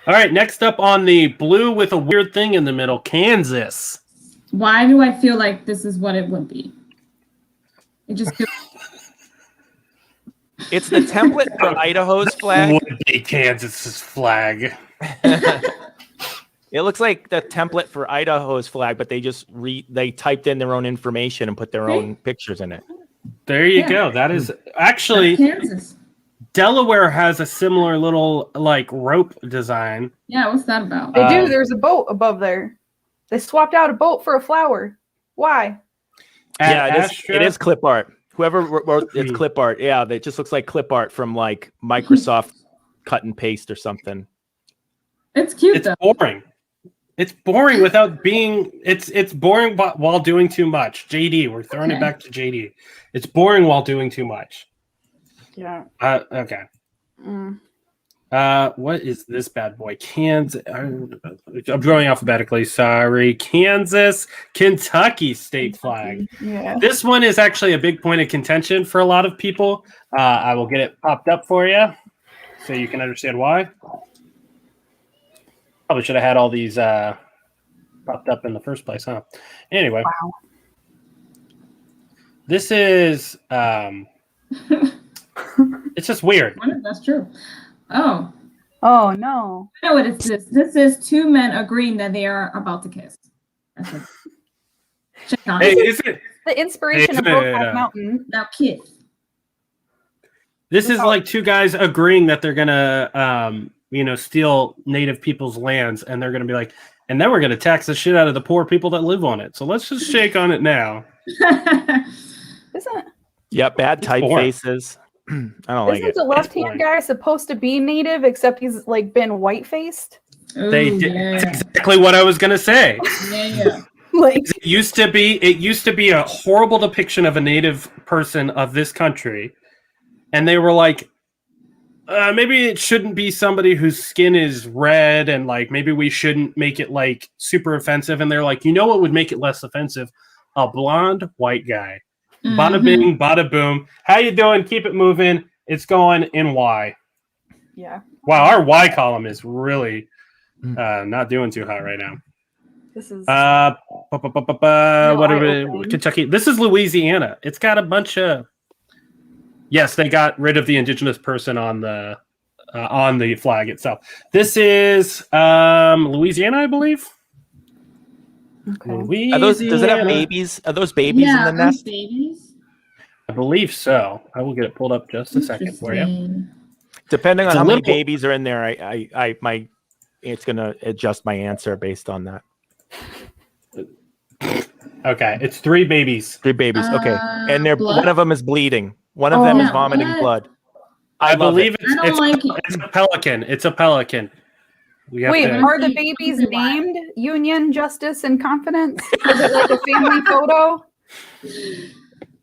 Speaker 3: All right, next up on the blue with a weird thing in the middle, Kansas.
Speaker 6: Why do I feel like this is what it would be? It just feels
Speaker 5: It's the template for Idaho's flag.
Speaker 3: Would be Kansas's flag.
Speaker 5: It looks like the template for Idaho's flag, but they just they typed in their own information and put their own pictures in it.
Speaker 3: There you go. That is actually
Speaker 6: Kansas.
Speaker 3: Delaware has a similar little like rope design.
Speaker 6: Yeah, what's that about?
Speaker 4: They do. There's a boat above there. They swapped out a boat for a flower. Why?
Speaker 5: It is clip art. Whoever wrote it's clip art. Yeah, it just looks like clip art from like Microsoft cut and paste or something.
Speaker 6: It's cute.
Speaker 3: It's boring. It's boring without being. It's boring while doing too much. JD, we're throwing it back to JD. It's boring while doing too much.
Speaker 4: Yeah.
Speaker 3: Okay. What is this bad boy? Kansas. I'm going alphabetically. Sorry. Kansas, Kentucky state flag.
Speaker 4: Yeah.
Speaker 3: This one is actually a big point of contention for a lot of people. I will get it popped up for you so you can understand why. Probably should have had all these popped up in the first place, huh? Anyway.
Speaker 4: Wow.
Speaker 3: This is it's just weird.
Speaker 6: That's true. Oh
Speaker 4: no.
Speaker 6: I know what it's this. This is two men agreeing that they are about to kiss. That's it. Check on
Speaker 3: Hey,
Speaker 6: it.
Speaker 3: is it?
Speaker 4: The inspiration of Brokeback Mountain.
Speaker 6: Now kiss.
Speaker 3: This is like two guys agreeing that they're gonna steal native people's lands, and they're gonna be like, and then we're gonna tax the shit out of the poor people that live on it. So let's just shake on it now.
Speaker 4: Isn't
Speaker 5: Yeah, bad typefaces. I don't like
Speaker 4: Isn't
Speaker 5: it.
Speaker 4: the left-hand guy supposed to be native, except he's like been white-faced?
Speaker 3: They did. That's exactly what I was gonna say.
Speaker 6: Yeah.
Speaker 4: Like
Speaker 3: It used to be a horrible depiction of a native person of this country, and they were like, maybe it shouldn't be somebody whose skin is red, and like maybe we shouldn't make it like super offensive. And they're like, you know what would make it less offensive? A blonde white guy. Bada bing, bada boom. How you doing? Keep it moving. It's going in Y.
Speaker 4: yeah.
Speaker 3: Wow, our Y column is really not doing too hot right now.
Speaker 4: This is
Speaker 3: What are we? Kentucky. This is Louisiana. It's got a bunch of. Yes, they got rid of the indigenous person on the flag itself. This is Louisiana, I believe.
Speaker 4: okay.
Speaker 5: Does it have babies? Are those babies in the nest?
Speaker 6: Babies.
Speaker 3: I believe so. I will get it pulled up just a second for you.
Speaker 5: Depending on
Speaker 3: It's a
Speaker 5: how many
Speaker 3: little-
Speaker 5: babies are in there, it's gonna adjust my answer based on that.
Speaker 3: Okay, it's 3 babies.
Speaker 5: 3 babies. Okay, and
Speaker 6: Blood?
Speaker 5: one of them is bleeding. One of them is
Speaker 6: yeah,
Speaker 5: vomiting blood.
Speaker 3: I
Speaker 5: love
Speaker 3: believe
Speaker 5: it.
Speaker 6: I don't like it.
Speaker 3: it's a pelican. It's a pelican. We have
Speaker 4: Wait,
Speaker 3: to,
Speaker 4: are the babies named Union, Justice, and Confidence? Is it like a family photo?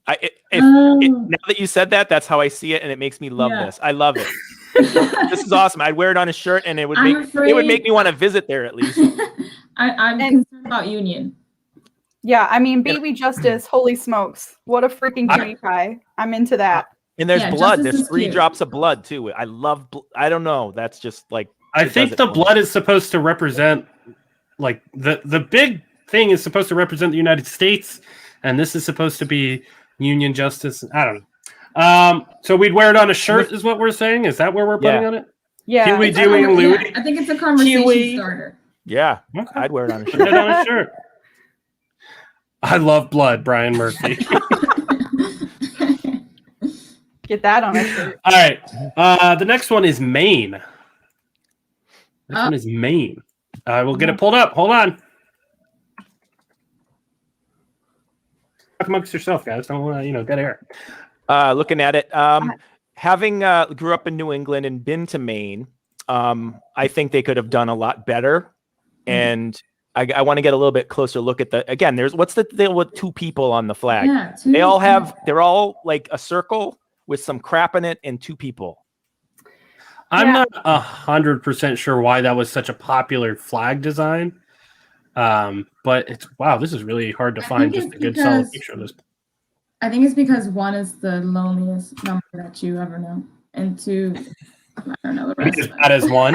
Speaker 5: Now that you said that, that's how I see it, and it makes me love
Speaker 6: Yeah.
Speaker 5: this. I love it. This is awesome. I'd wear it on a shirt, and it would
Speaker 6: I'm
Speaker 5: make
Speaker 6: afraid-
Speaker 5: me want to visit there at least.
Speaker 6: I'm concerned about Union.
Speaker 4: Yeah, I mean, Baby Justice, holy smokes. What a freaking cutie pie. I'm into that.
Speaker 5: And there's
Speaker 6: Yeah,
Speaker 5: blood.
Speaker 6: Justice
Speaker 5: There's
Speaker 6: is
Speaker 5: 3
Speaker 6: cute.
Speaker 5: drops of blood too. I love. I don't know. That's just like.
Speaker 3: I
Speaker 5: it does
Speaker 3: think
Speaker 5: it
Speaker 3: the
Speaker 5: for me.
Speaker 3: blood is supposed to represent, like the big thing is supposed to represent the United States, and this is supposed to be Union Justice. I don't know. So we'd wear it on a shirt, is what we're saying. Is that where we're putting
Speaker 5: Yeah.
Speaker 3: on it?
Speaker 4: Yeah.
Speaker 3: Huey,
Speaker 6: It's
Speaker 3: Dewey, and Louie.
Speaker 6: I think it's a conversation
Speaker 3: Huey.
Speaker 6: starter.
Speaker 5: Yeah,
Speaker 3: Okay.
Speaker 5: I'd wear it on a
Speaker 3: Put it
Speaker 5: shirt.
Speaker 3: on a shirt. I love blood, Brian Murphy.
Speaker 4: Get that on a shirt.
Speaker 3: All right. The next one is Maine. This one is Maine. I will get it pulled up. Hold on. Talk amongst yourself, guys. Don't dead air.
Speaker 5: Looking at it, having grew up in New England and been to Maine, I think they could have done a lot better. And I want to get a little bit closer look at there's what's the deal with 2 people on the flag?
Speaker 6: Yeah,
Speaker 5: They're all like a circle with some crap in it and 2 people.
Speaker 3: I'm
Speaker 4: Yeah.
Speaker 3: not 100% sure why that was such a popular flag design. But this is really hard to
Speaker 6: I
Speaker 3: find
Speaker 6: think
Speaker 3: just a
Speaker 6: it's
Speaker 3: good solid
Speaker 6: because-
Speaker 3: picture of this.
Speaker 6: I think it's because 1 is the loneliest number that you ever know, and 2, I don't know the rest of
Speaker 3: That
Speaker 6: it.
Speaker 3: is 1.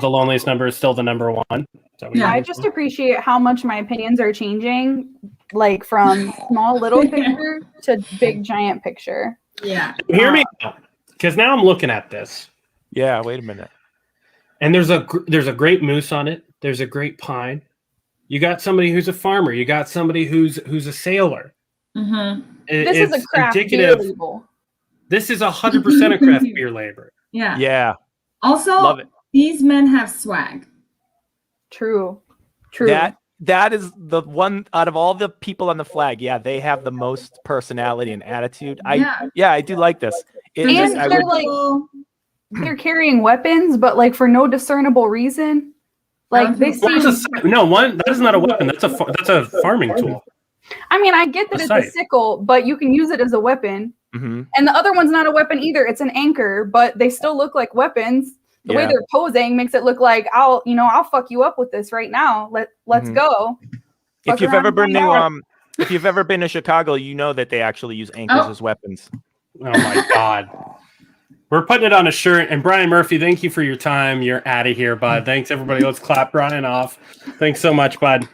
Speaker 3: The loneliest number is still the number 1. So
Speaker 6: Yeah.
Speaker 4: I just appreciate how much my opinions are changing, like from small little picture to big giant picture.
Speaker 6: Yeah.
Speaker 3: Hear me out, because now I'm looking at this,
Speaker 5: Yeah, wait a minute.
Speaker 3: and there's a great moose on it. There's a great pine. You got somebody who's a farmer. You got somebody who's a sailor.
Speaker 6: Mm-hmm.
Speaker 4: This is a craft beer label.
Speaker 3: This is 100% a craft beer labor.
Speaker 6: Yeah.
Speaker 5: Yeah,
Speaker 6: Also,
Speaker 5: love it.
Speaker 6: these men have swag.
Speaker 4: True.
Speaker 5: That is the one out of all the people on the flag. Yeah, they have the most personality and attitude. I do like this.
Speaker 6: They're
Speaker 4: And
Speaker 6: just
Speaker 4: they're
Speaker 6: comfortable.
Speaker 4: They're carrying weapons, but like for no discernible reason. Like they seem.
Speaker 3: That is not a weapon. That's a farming tool.
Speaker 4: I mean, I get that it's a sickle, but you can use it as a weapon.
Speaker 5: Mm-hmm.
Speaker 4: And the other one's not a weapon either. It's an anchor, but they still look like weapons. The way they're posing makes it look like I'll fuck you up with this right now. Let's go.
Speaker 5: If you've ever been to Chicago, you know that they actually use anchors as weapons.
Speaker 3: Oh my God. We're putting it on a shirt. And Brian Murphy, thank you for your time. You're out of here, bud. Thanks, everybody. Let's clap Brian off. Thanks so much, bud.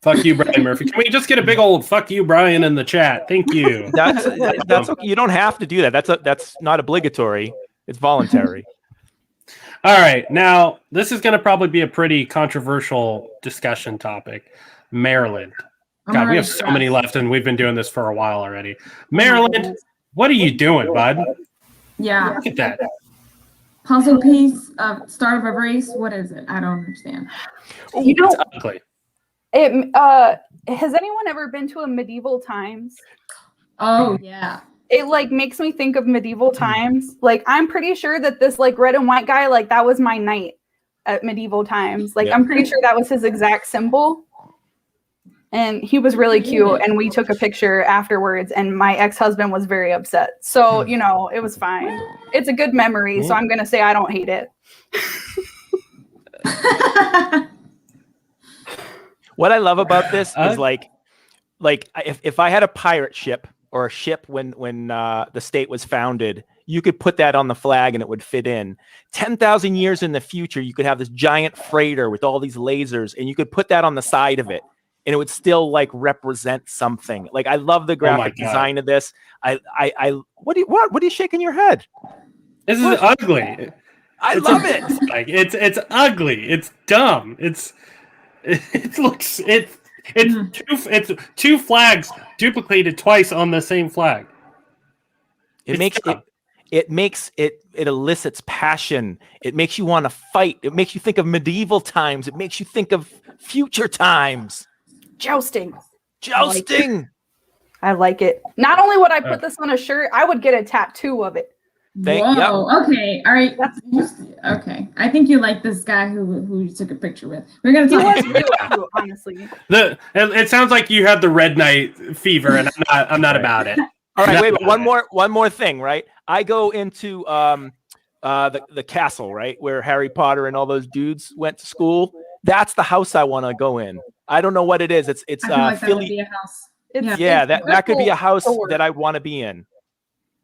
Speaker 3: Fuck you, Brian Murphy. Can we just get a big old fuck you, Brian, in the chat? Thank you.
Speaker 5: That's okay. You don't have to do that. That's not obligatory. It's voluntary.
Speaker 3: All right. Now, this is going to probably be a pretty controversial discussion topic. Maryland. God, we have so many left, and we've been doing this for a while already. Maryland, what are you doing, bud?
Speaker 6: Yeah.
Speaker 3: Look at that.
Speaker 6: Puzzle piece of start of a race. What is it? I don't understand.
Speaker 4: You know,
Speaker 3: It's ugly.
Speaker 4: has anyone ever been to a medieval times?
Speaker 6: Oh yeah.
Speaker 4: It like makes me think of medieval times. Like I'm pretty sure that this like red and white guy, like that was my knight at medieval times. Like I'm pretty sure that was his exact symbol. And he was really cute, and we took a picture afterwards, and my ex-husband was very upset. So, it was fine. It's a good memory, so I'm going to say I don't hate it.
Speaker 5: What I love about this is like if I had a pirate ship or a ship when the state was founded, you could put that on the flag and it would fit in. 10,000 years in the future, you could have this giant freighter with all these lasers, and you could put that on the side of it, and it would still like represent something. Like I love the graphic design of this. What are you shaking your head?
Speaker 3: This is ugly.
Speaker 5: I love it.
Speaker 3: Like it's ugly. It's dumb. It's two flags duplicated twice on the same flag.
Speaker 5: It it elicits passion. It makes you want to fight. It makes you think of medieval times. It makes you think of future times.
Speaker 4: Jousting.
Speaker 5: Jousting.
Speaker 4: I like it. Not only would I put this on a shirt, I would get a tattoo of it.
Speaker 6: Whoa. Okay. All right. Okay. I think you like this guy who you took a picture with. We're gonna talk.
Speaker 4: He was cute, honestly.
Speaker 3: It sounds like you had the Red Knight fever, and I'm not about it.
Speaker 5: All right, wait. One more thing, right? I go into the castle, right, where Harry Potter and all those dudes went to school. That's the house I want to go in. I don't know what it is. It's
Speaker 6: I feel like that would
Speaker 5: Philly.
Speaker 6: be a house.
Speaker 5: That could be a house that I want to be in.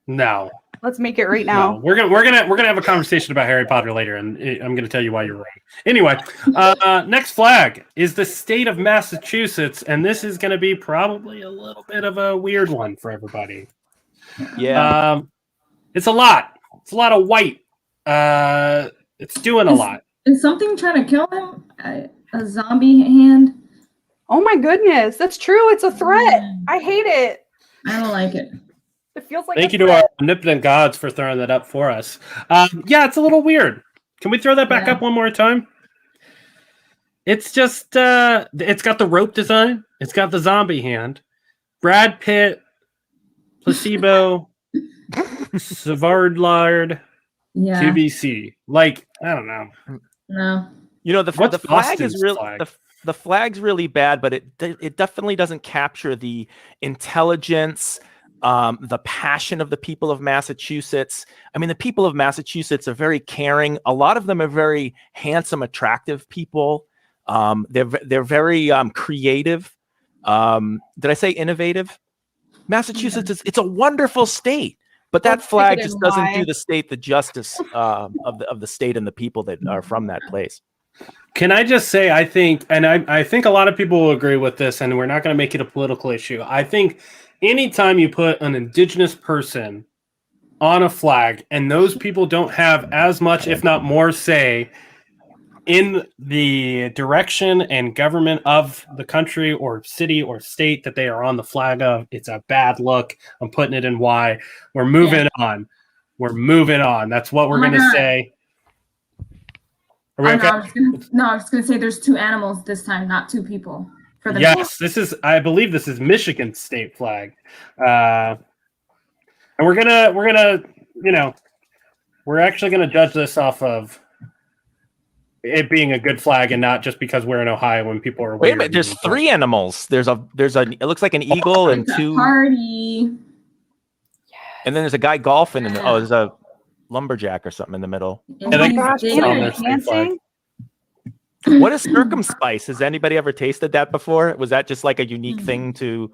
Speaker 3: No.
Speaker 4: Let's make it right now.
Speaker 3: No. We're gonna have a conversation about Harry Potter later, and I'm gonna tell you why you're wrong. Anyway, next flag is the state of Massachusetts, and this is gonna be probably a little bit of a weird one for everybody.
Speaker 5: Yeah.
Speaker 3: It's a lot. It's a lot of white. It's doing a lot.
Speaker 6: Is something trying to kill him? A zombie hand?
Speaker 4: Oh my goodness, that's true. It's a threat. I hate it.
Speaker 6: I don't like it.
Speaker 4: It feels like
Speaker 3: Thank you to our omnipotent gods for throwing that up for us. Yeah, it's a little weird. Can we throw that back up one more time? It's just, it's got the rope design. It's got the zombie hand. Brad Pitt, placebo, Savard-Lard, QVC. Like, I don't know.
Speaker 6: No.
Speaker 5: You know, the flag is really the flag's really bad, but it definitely doesn't capture the intelligence, the passion of the people of Massachusetts. I mean, the people of Massachusetts are very caring. A lot of them are very handsome, attractive people. They're very creative. Did I say innovative? Massachusetts it's a wonderful state, but that flag just doesn't do the state the justice of the state and the people that are from that place.
Speaker 3: Can I just say, I think a lot of people will agree with this, and we're not going to make it a political issue. I think anytime you put an indigenous person on a flag and those people don't have as much, if not more, say in the direction and government of the country or city or state that they are on the flag of, it's a bad look. I'm putting it in Y. We're moving on. We're moving on. That's what we're going to say. Are we okay?
Speaker 6: I was going to say there's two animals this time, not two people.
Speaker 3: Yes, I believe this is Michigan state flag. And we're actually going to judge this off of it being a good flag and not just because we're in Ohio when people are.
Speaker 5: Wait a minute, there's three animals. It looks like an eagle and two.
Speaker 6: Party.
Speaker 5: And then there's a guy golfing there's a lumberjack or something in the middle.
Speaker 4: Oh my gosh, dancing.
Speaker 5: What is circumspice? Has anybody ever tasted that before? Was that just like a unique thing to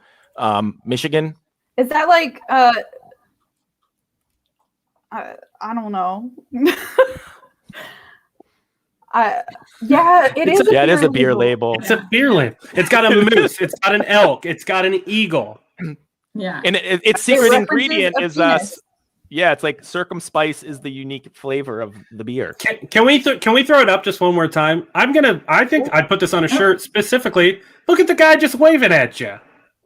Speaker 5: Michigan?
Speaker 4: Is that like I don't know. It is
Speaker 5: a beer label.
Speaker 3: It's a beer label. It's got a moose. It's got an elk. It's got an eagle.
Speaker 6: Yeah.
Speaker 5: And its secret ingredient is it's like circumspice is the unique flavor of the beer.
Speaker 3: Can we throw it up just one more time? I think I'd put this on a shirt specifically. Look at the guy just waving at you.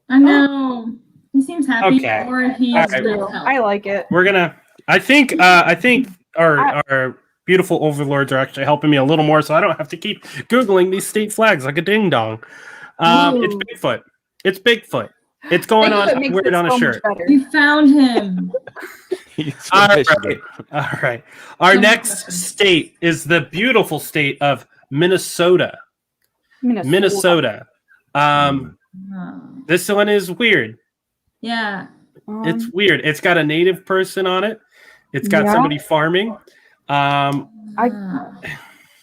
Speaker 6: I know. He seems happy.
Speaker 3: Okay.
Speaker 6: Or he's
Speaker 4: I like it.
Speaker 3: I think our beautiful overlords are actually helping me a little more, so I don't have to keep Googling these state flags like a ding dong. It's Bigfoot. It's Bigfoot. It's going on. I'm wearing it on a shirt.
Speaker 6: We found him.
Speaker 3: All right. Our next state is the beautiful state of Minnesota. Minnesota. This one is weird.
Speaker 6: Yeah.
Speaker 3: It's weird. It's got a native person on it. It's got somebody farming.
Speaker 4: I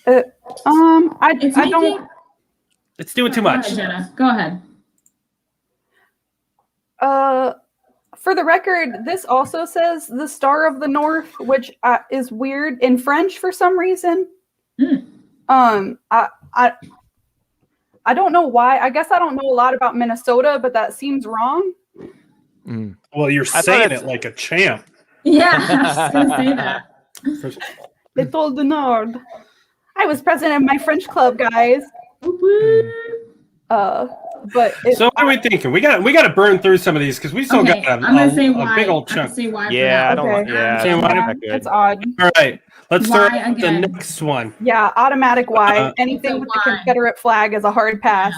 Speaker 4: don't.
Speaker 3: It's doing too much.
Speaker 6: Go ahead, Jenna. Go ahead.
Speaker 4: For the record, this also says the Star of the North, which is weird in French for some reason. I don't know why. I guess I don't know a lot about Minnesota, but that seems wrong.
Speaker 3: Well, you're saying it like a champ.
Speaker 6: Yeah, I was going to say that.
Speaker 4: L'étoile du Nord. I was president of my French club, guys. but
Speaker 3: So what are we thinking? We got to burn through some of these because we still
Speaker 6: Okay,
Speaker 3: got
Speaker 6: I'm gonna say
Speaker 3: a
Speaker 6: why.
Speaker 3: big old
Speaker 6: I'm gonna
Speaker 3: chunk.
Speaker 6: say why.
Speaker 5: Yeah, I
Speaker 6: for
Speaker 5: don't
Speaker 6: that.
Speaker 5: want. Yeah,
Speaker 3: Same
Speaker 5: that's
Speaker 3: one.
Speaker 5: not good.
Speaker 4: it's odd.
Speaker 3: All right, let's throw
Speaker 6: Why
Speaker 3: out the
Speaker 6: again?
Speaker 3: next one.
Speaker 4: Yeah, automatic Y.
Speaker 3: Uh,
Speaker 4: Anything
Speaker 6: So
Speaker 4: with the
Speaker 6: why?
Speaker 4: Confederate flag is a hard pass.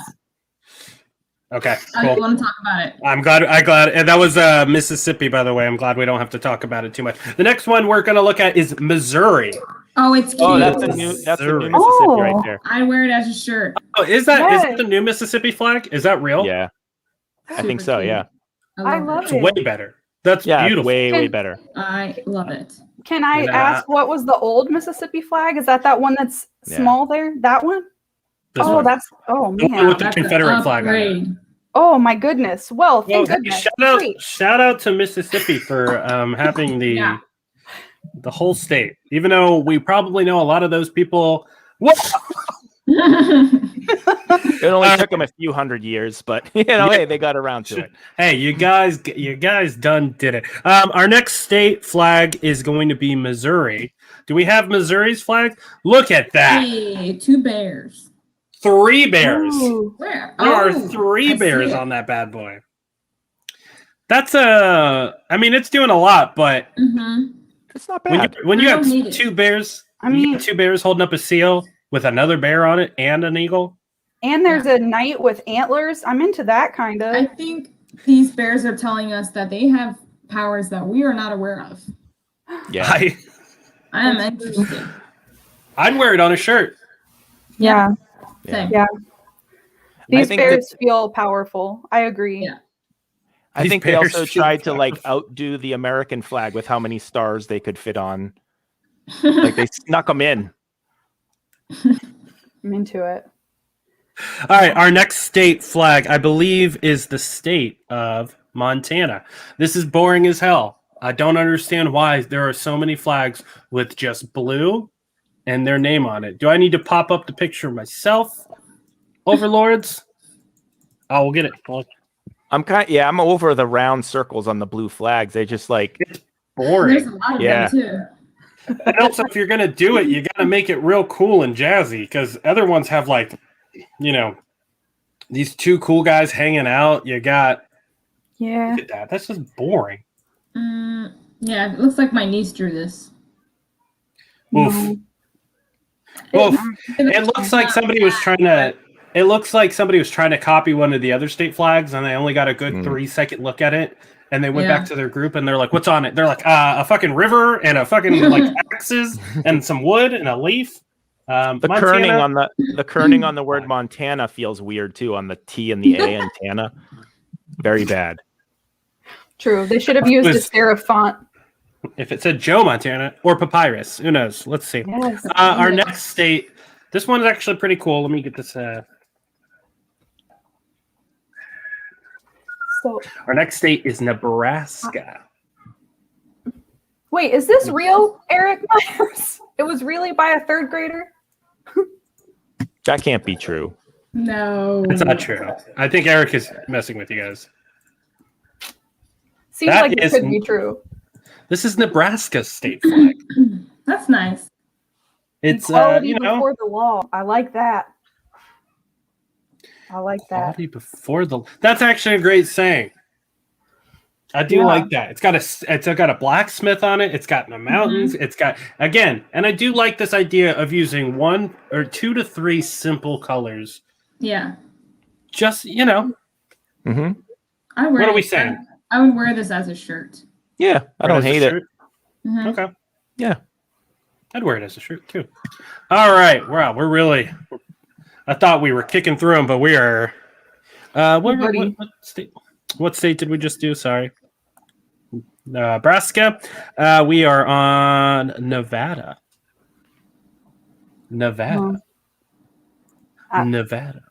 Speaker 3: Okay,
Speaker 6: I don't
Speaker 3: cool.
Speaker 6: want to talk about it.
Speaker 3: I'm glad. And that was Mississippi, by the way. I'm glad we don't have to talk about it too much. The next one we're gonna look at is Missouri.
Speaker 6: Oh, it's cute.
Speaker 5: Oh, that's the new
Speaker 3: Missouri.
Speaker 5: Mississippi right there.
Speaker 6: I wear it as a shirt.
Speaker 3: Oh, is that
Speaker 4: Yes.
Speaker 3: the new Mississippi flag? Is that real?
Speaker 5: Yeah, I think
Speaker 6: Super
Speaker 5: so.
Speaker 6: cute.
Speaker 5: Yeah,
Speaker 4: I love
Speaker 3: It's
Speaker 4: it.
Speaker 3: way better. That's
Speaker 5: yeah,
Speaker 3: beautiful.
Speaker 5: way better.
Speaker 6: I love it.
Speaker 4: Can I
Speaker 3: And,
Speaker 4: ask what was the old Mississippi flag? Is that one that's
Speaker 5: Yeah.
Speaker 4: small there? That one?
Speaker 3: This
Speaker 4: Oh,
Speaker 3: one.
Speaker 4: that's
Speaker 3: The one
Speaker 4: man.
Speaker 3: with the
Speaker 6: That's an
Speaker 3: Confederate flag on it.
Speaker 6: upgrade.
Speaker 4: Oh my goodness. Well,
Speaker 3: Well,
Speaker 4: thank
Speaker 3: hey,
Speaker 4: goodness. Sweet.
Speaker 3: shout out to Mississippi for having
Speaker 6: Yeah.
Speaker 3: the whole state. Even though we probably know a lot of those people. What?
Speaker 5: It only took them a few hundred years, but hey, they got around to it.
Speaker 3: Hey, you guys done did it. Our next state flag is going to be Missouri. Do we have Missouri's flag? Look at that.
Speaker 6: Hey, 2 bears.
Speaker 3: 3 bears.
Speaker 4: Ooh.
Speaker 6: Where?
Speaker 3: There are
Speaker 6: Oh,
Speaker 3: 3
Speaker 6: I see
Speaker 3: bears
Speaker 6: it.
Speaker 3: on that bad boy. That's it's doing a lot, but
Speaker 6: Mhm.
Speaker 5: It's not
Speaker 3: when
Speaker 5: bad.
Speaker 3: you
Speaker 6: I
Speaker 3: have
Speaker 6: don't need it.
Speaker 3: 2 bears,
Speaker 4: I
Speaker 3: you
Speaker 4: mean,
Speaker 3: got 2 bears holding up a seal with another bear on it and an eagle.
Speaker 4: and there's a knight with antlers. I'm into that kind
Speaker 6: I
Speaker 4: of.
Speaker 6: think these bears are telling us that they have powers that we are not aware of.
Speaker 5: Yeah,
Speaker 6: I am interested.
Speaker 3: I'd wear it on a shirt.
Speaker 4: Yeah.
Speaker 6: Same.
Speaker 4: Yeah.
Speaker 5: I
Speaker 4: These
Speaker 5: think
Speaker 4: bears feel powerful. I agree.
Speaker 6: Yeah.
Speaker 5: I
Speaker 3: These
Speaker 5: think they
Speaker 3: bears
Speaker 5: also
Speaker 3: feel
Speaker 5: tried to
Speaker 3: powerful.
Speaker 5: outdo the American flag with how many stars they could fit on. Like they snuck them in.
Speaker 4: I'm into it.
Speaker 3: All right, our next state flag, I believe, is the state of Montana. This is boring as hell. I don't understand why there are so many flags with just blue and their name on it. Do I need to pop up the picture myself, overlords? Oh, we'll get it.
Speaker 5: I'm over the round circles on the blue flags. They just
Speaker 6: There's
Speaker 3: Boring.
Speaker 6: a lot of
Speaker 5: Yeah.
Speaker 6: them too.
Speaker 3: And also, if you're gonna do it, you gotta make it real cool and jazzy, because other ones have these 2 cool guys hanging out. You got
Speaker 4: Yeah.
Speaker 3: look at that. That's just boring.
Speaker 6: Yeah, it looks like my niece drew this.
Speaker 3: Oof.
Speaker 4: No.
Speaker 3: Oof. It looks like somebody was trying to. It looks like somebody was trying to copy one of the other state flags, and they only got a good 3-second look at it. And they went
Speaker 6: Yeah.
Speaker 3: back to their group, and they're like, "What's on it?" They're like, "A fucking river and a fucking axes and some wood and a leaf."
Speaker 5: the
Speaker 3: Montana-
Speaker 5: kerning on the word Montana feels weird too on the T and the A antenna. Very bad.
Speaker 4: True. They should have used a
Speaker 3: Was-
Speaker 4: serif font.
Speaker 3: If it said Joe Montana or Papyrus, who knows? Let's see.
Speaker 4: Yes.
Speaker 3: Our next state. This one is actually pretty cool. Let me get this.
Speaker 4: So
Speaker 3: Our next state is Nebraska.
Speaker 4: wait, is this real, Eric Myers? It was really by a 3rd grader?
Speaker 5: That can't be true.
Speaker 6: No.
Speaker 3: It's not true. I think Eric is messing with you guys.
Speaker 4: Seems
Speaker 3: That
Speaker 4: like it
Speaker 3: is-
Speaker 4: could be true.
Speaker 3: This is Nebraska's state flag.
Speaker 6: That's nice.
Speaker 3: It's
Speaker 4: Equality before the law. I like that. I like that.
Speaker 3: equality before the. That's actually a great saying. I do
Speaker 4: Yeah.
Speaker 3: like that. It's got a blacksmith on it. It's got in the mountains. It's got again, and I do like this idea of using 1 or 2 to 3 simple colors.
Speaker 6: Yeah.
Speaker 3: Just
Speaker 5: Mm-hmm.
Speaker 6: I wear
Speaker 3: What are we
Speaker 6: it-
Speaker 3: saying?
Speaker 6: I would wear this as a shirt.
Speaker 5: Yeah, I don't
Speaker 3: wear it as
Speaker 5: hate
Speaker 3: a
Speaker 5: it.
Speaker 3: shirt.
Speaker 6: Mhm.
Speaker 3: Okay.
Speaker 5: Yeah.
Speaker 3: I'd wear it as a shirt too. All right. Wow. We're really. I thought we were kicking through them, but we are. What state? What state did we just do? Sorry. Nebraska. We are on Nevada. Nevada. Nevada.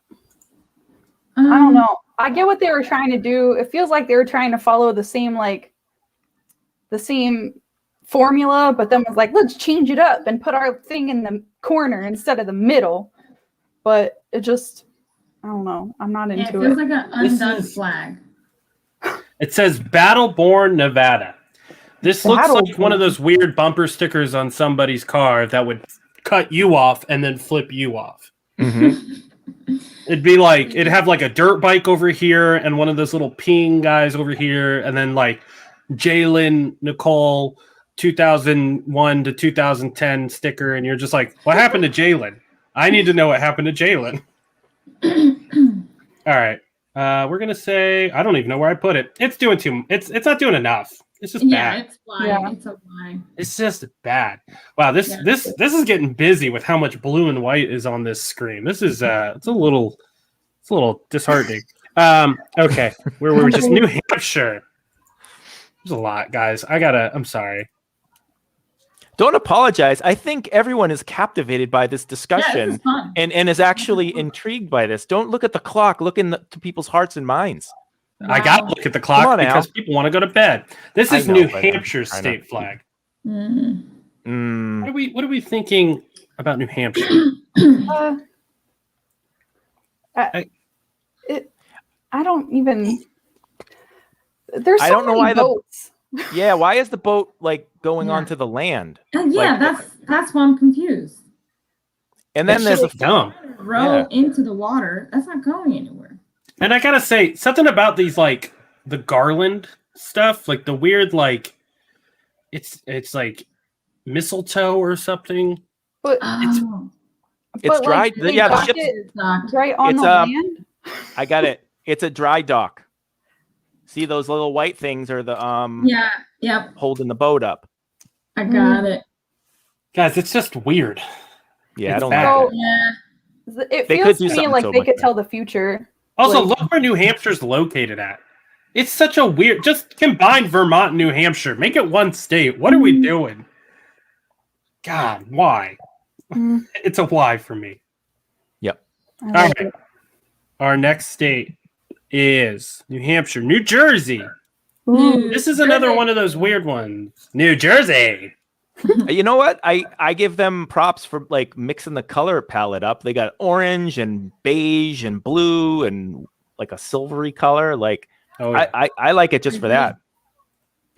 Speaker 4: I don't know. I get what they were trying to do. It feels like they were trying to follow the same formula, but then was like, let's change it up and put our thing in the corner instead of the middle. But it just, I don't know. I'm not
Speaker 6: It
Speaker 4: into
Speaker 6: feels
Speaker 4: it.
Speaker 6: like an undone flag.
Speaker 3: It says Battleborn, Nevada. This looks like one of those weird bumper stickers on somebody's car that would cut you off and then flip you off.
Speaker 5: Mm-hmm.
Speaker 3: It'd be like it'd have like a dirt bike over here and one of those little peeing guys over here, and then like Jalen Nicole 2001 to 2010 sticker, and you're just like, what happened to Jalen? I need to know what happened to Jalen. All right. We're gonna say I don't even know where I put it. It's doing too. It's not doing enough. It's just bad.
Speaker 6: It's fine.
Speaker 4: Yeah.
Speaker 6: It's a lie.
Speaker 3: It's just bad. Wow, this is getting busy with how much blue and white is on this screen. This is it's a little disheartening. Okay, where were we? Just New Hampshire. There's a lot, guys. I'm sorry.
Speaker 5: Don't apologize. I think everyone is captivated by this discussion
Speaker 6: is fun.
Speaker 5: and is actually intrigued by this. Don't look at the clock. Look to people's hearts and minds.
Speaker 3: I gotta look at the clock
Speaker 5: Come on,
Speaker 3: because
Speaker 5: Al.
Speaker 3: people want to go to bed. This is
Speaker 5: I know,
Speaker 3: New
Speaker 5: but I'm
Speaker 3: Hampshire's
Speaker 5: trying
Speaker 3: state
Speaker 5: to-
Speaker 3: flag.
Speaker 6: Mm.
Speaker 3: What are we thinking about New Hampshire?
Speaker 4: I don't even. There's so
Speaker 5: I don't know
Speaker 4: many
Speaker 5: why the-
Speaker 4: boats.
Speaker 5: Yeah, why is the boat like going
Speaker 6: Yeah.
Speaker 5: onto the land?
Speaker 6: Yeah, that's why I'm confused.
Speaker 5: And then
Speaker 3: That's
Speaker 5: there's a
Speaker 3: just dumb.
Speaker 6: Row into the water. That's not going anywhere.
Speaker 3: And I gotta say something about these, like the garland stuff, like the weird, like it's like mistletoe or something.
Speaker 4: But
Speaker 6: Oh,
Speaker 5: It's dry.
Speaker 4: Like, they
Speaker 5: Yeah, the
Speaker 4: dock
Speaker 5: ship's-
Speaker 4: it
Speaker 6: dock.
Speaker 4: right on
Speaker 5: It's,
Speaker 4: the land.
Speaker 5: I got it. It's a dry dock. See those little white things are the
Speaker 6: Yeah, yep,
Speaker 5: holding the boat up.
Speaker 6: I got it.
Speaker 3: Guys, it's just weird.
Speaker 5: Yeah, I
Speaker 3: It's
Speaker 5: don't
Speaker 3: bad.
Speaker 5: know.
Speaker 4: So
Speaker 6: Yeah.
Speaker 4: it
Speaker 5: They
Speaker 4: feels
Speaker 5: could
Speaker 4: to
Speaker 5: do
Speaker 4: me
Speaker 5: something
Speaker 4: like
Speaker 5: so
Speaker 4: they
Speaker 5: much
Speaker 4: could
Speaker 5: better.
Speaker 4: tell the future.
Speaker 3: Also,
Speaker 4: Like-
Speaker 3: look where New Hampshire's located at. It's such a weird. Just combine Vermont and New Hampshire. Make it one state. What are we doing? God, why?
Speaker 4: Mm,
Speaker 3: It's a why for me.
Speaker 4: I
Speaker 3: All
Speaker 4: like
Speaker 3: right.
Speaker 4: it.
Speaker 3: Our next state is New Hampshire. New Jersey.
Speaker 4: Ooh.
Speaker 3: This is another one of those weird ones. New Jersey.
Speaker 5: You know what? I give them props for like mixing the color palette up. They got orange and beige and blue and like a silvery color. Like
Speaker 3: Oh, yeah.
Speaker 5: I like it just for that.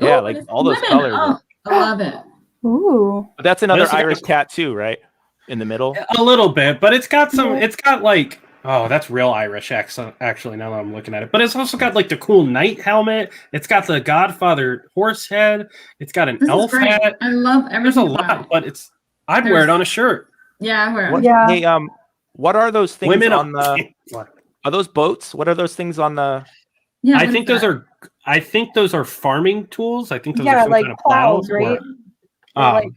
Speaker 6: Ooh,
Speaker 5: Yeah, like
Speaker 6: it's
Speaker 5: all those
Speaker 6: lemon.
Speaker 5: colors.
Speaker 6: Oh, I love it.
Speaker 4: Ooh.
Speaker 5: But that's another
Speaker 3: This is-
Speaker 5: Irish tattoo, right? In the middle.
Speaker 3: A little bit, but it's got some.
Speaker 4: Yeah.
Speaker 3: It's got like, oh, that's real Irish accent. Actually, now that I'm looking at it, but it's also got like the cool knight helmet. It's got the Godfather horse head. It's got an
Speaker 6: This is
Speaker 3: elf
Speaker 6: great.
Speaker 3: hat.
Speaker 6: I love everything.
Speaker 3: There's a
Speaker 6: about
Speaker 3: lot,
Speaker 6: it.
Speaker 3: but I'd wear it on a shirt.
Speaker 6: Yeah, I wear it.
Speaker 5: What,
Speaker 4: Yeah.
Speaker 5: Hey, what are those things
Speaker 3: Women
Speaker 5: on the? Are those boats? What are those things on the?
Speaker 6: Yeah,
Speaker 3: I
Speaker 6: what
Speaker 3: think
Speaker 6: is
Speaker 3: those
Speaker 6: that?
Speaker 3: are. I think those are farming tools. I think those are
Speaker 4: Yeah,
Speaker 3: some
Speaker 4: like
Speaker 3: kind of
Speaker 4: plows,
Speaker 3: or-
Speaker 4: right? Or,
Speaker 3: um,
Speaker 4: like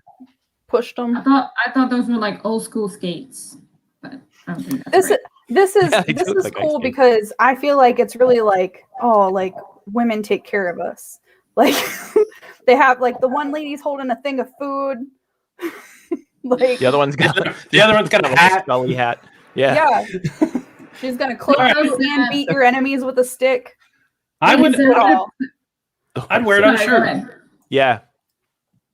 Speaker 4: pushed them.
Speaker 6: I thought those were like old school skates, but I don't think that's
Speaker 4: This
Speaker 6: right.
Speaker 4: this is
Speaker 5: Yeah, they
Speaker 4: this
Speaker 5: do look
Speaker 4: is
Speaker 5: like ice
Speaker 4: cool
Speaker 5: skates.
Speaker 4: because I feel like it's really like, oh, like women take care of us. Like they have like the one lady's holding a thing of food. Like
Speaker 5: The other one's got
Speaker 3: The other one's got a
Speaker 5: like
Speaker 3: hat.
Speaker 5: scully hat. Yeah.
Speaker 4: yeah. She's gonna clip
Speaker 3: Alright.
Speaker 4: you and beat your enemies with a stick.
Speaker 3: I would.
Speaker 6: Is it-
Speaker 3: I'd wear it on a
Speaker 6: Sorry, go
Speaker 3: shirt.
Speaker 6: ahead.
Speaker 5: Yeah.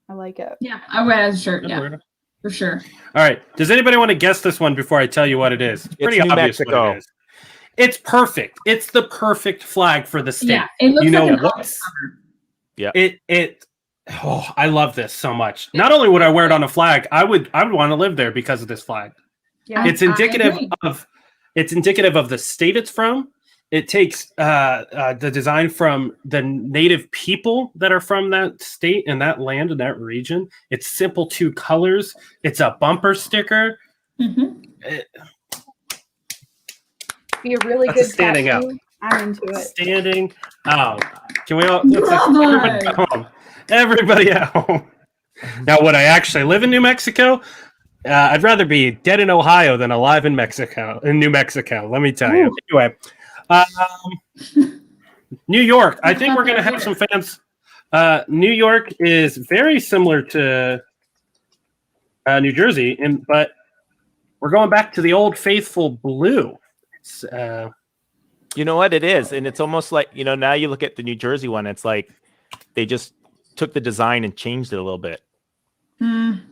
Speaker 4: I like it.
Speaker 6: Yeah, I wear it as a shirt.
Speaker 3: I'd
Speaker 6: Yeah,
Speaker 3: wear it.
Speaker 6: for sure.
Speaker 3: All right. Does anybody want to guess this one before I tell you what it is? It's pretty
Speaker 5: New
Speaker 3: obvious
Speaker 5: Mexico.
Speaker 3: what it is. It's perfect. It's the perfect flag for the state.
Speaker 6: Yeah, it looks
Speaker 3: You know
Speaker 6: like an
Speaker 3: what?
Speaker 6: office cover.
Speaker 3: Oh, I love this so much. Not only would I wear it on a flag, I would want to live there because of this flag.
Speaker 4: Yeah.
Speaker 3: It's
Speaker 6: I
Speaker 3: indicative
Speaker 6: agree.
Speaker 3: of the state it's from. It takes the design from the native people that are from that state and that land and that region. It's simple 2 colors. It's a bumper sticker.
Speaker 6: Mhm.
Speaker 4: Be a really
Speaker 3: That's a
Speaker 4: good
Speaker 3: standing
Speaker 4: tattoo.
Speaker 3: up.
Speaker 4: I'm into it.
Speaker 3: Standing. Oh, can we all?
Speaker 6: Bravo!
Speaker 3: Everybody at home. Everybody at home. Now, would I actually live in New Mexico? I'd rather be dead in Ohio than alive in Mexico. In New Mexico, let me tell you.
Speaker 4: Ooh.
Speaker 3: Anyway, New York. I think we're gonna have some fans. New York is very similar to New Jersey, but we're going back to the old faithful blue. It's,
Speaker 5: You know what it is, and it's almost like now you look at the New Jersey one. It's like they just took the design and changed it a little bit.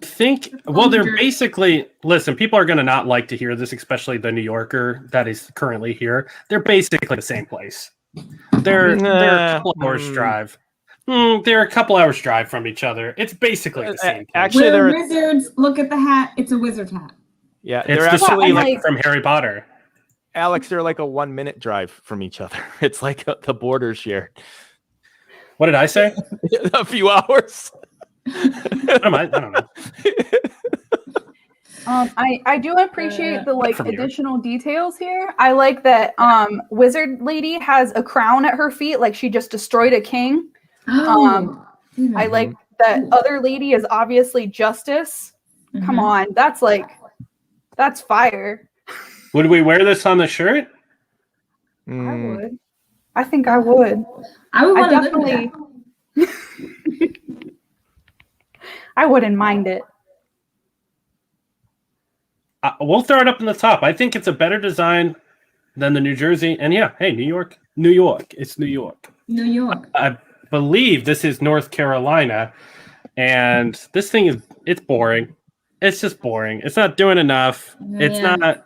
Speaker 3: think well they're basically listen, people are going to not like to hear this, especially the New Yorker that is currently here. They're basically the same place. They're a couple hours drive. They're a couple hours drive from each other. It's basically the same place.
Speaker 5: Actually,
Speaker 6: We're
Speaker 5: they're
Speaker 6: wizards. Look at the hat. It's a wizard hat.
Speaker 5: yeah,
Speaker 3: It's
Speaker 5: they're
Speaker 3: just
Speaker 5: actually
Speaker 4: I'm
Speaker 3: like
Speaker 4: like-
Speaker 3: from Harry Potter.
Speaker 5: Alex, they're like a 1 minute drive from each other. It's like the border shared.
Speaker 3: What did I say?
Speaker 5: A few hours.
Speaker 3: What am I don't know.
Speaker 4: I do appreciate the like
Speaker 3: from you.
Speaker 4: additional details here. I like that wizard lady has a crown at her feet, like she just destroyed a king.
Speaker 6: Oh.
Speaker 4: I like that other lady is obviously justice. Come on, that's fire.
Speaker 3: Would we wear this on the shirt?
Speaker 4: I would. I think I would.
Speaker 6: I would
Speaker 4: I
Speaker 6: want to
Speaker 4: definitely. I wouldn't mind it.
Speaker 3: We'll throw it up in the top. I think it's a better design than the New Jersey. And yeah, hey, New York. It's New York.
Speaker 6: New York.
Speaker 3: I believe this is North Carolina. And this thing it's boring. It's just boring. It's not doing enough. It's not.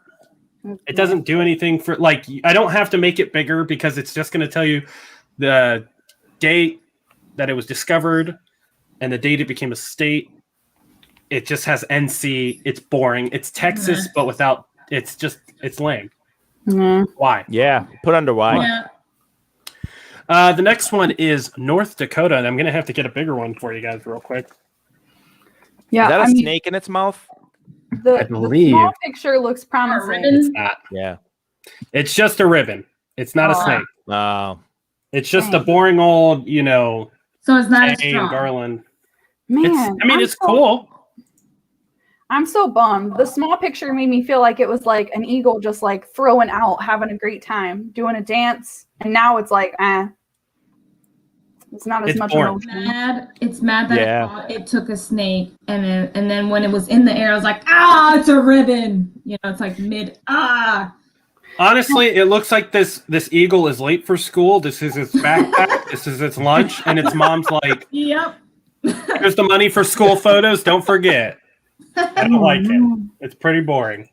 Speaker 3: It doesn't do anything for, like, I don't have to make it bigger because it's just going to tell you the date that it was discovered and the date it became a state. It just has NC. It's boring. It's Texas, but without, it's lame. Why?
Speaker 5: Yeah, put under why.
Speaker 6: Yeah.
Speaker 3: The next one is North Dakota, and I'm going to have to get a bigger one for you guys real quick.
Speaker 4: Yeah,
Speaker 5: Is that a snake in its mouth?
Speaker 3: I believe.
Speaker 4: The small picture looks promising.
Speaker 3: It's not.
Speaker 5: Yeah.
Speaker 3: It's just a ribbon. It's not a snake.
Speaker 5: Oh.
Speaker 3: It's just a boring old,
Speaker 6: So it's not as
Speaker 3: Jane
Speaker 6: strong.
Speaker 3: Garland.
Speaker 4: Man,
Speaker 3: It's cool.
Speaker 4: I'm so bummed. The small picture made me feel like it was like an eagle just like throwing out, having a great time, doing a dance. And now it's like, it's not as much
Speaker 3: boring.
Speaker 4: emotion.
Speaker 6: It's mad that it thought it took a snake, and then when it was in the air, I was like, it's a ribbon. It's like
Speaker 3: Honestly, it looks like this eagle is late for school. This is its backpack. This is its lunch, and its mom's like,
Speaker 6: Yep.
Speaker 3: here's the money for school photos. Don't forget. I don't like it. It's pretty boring.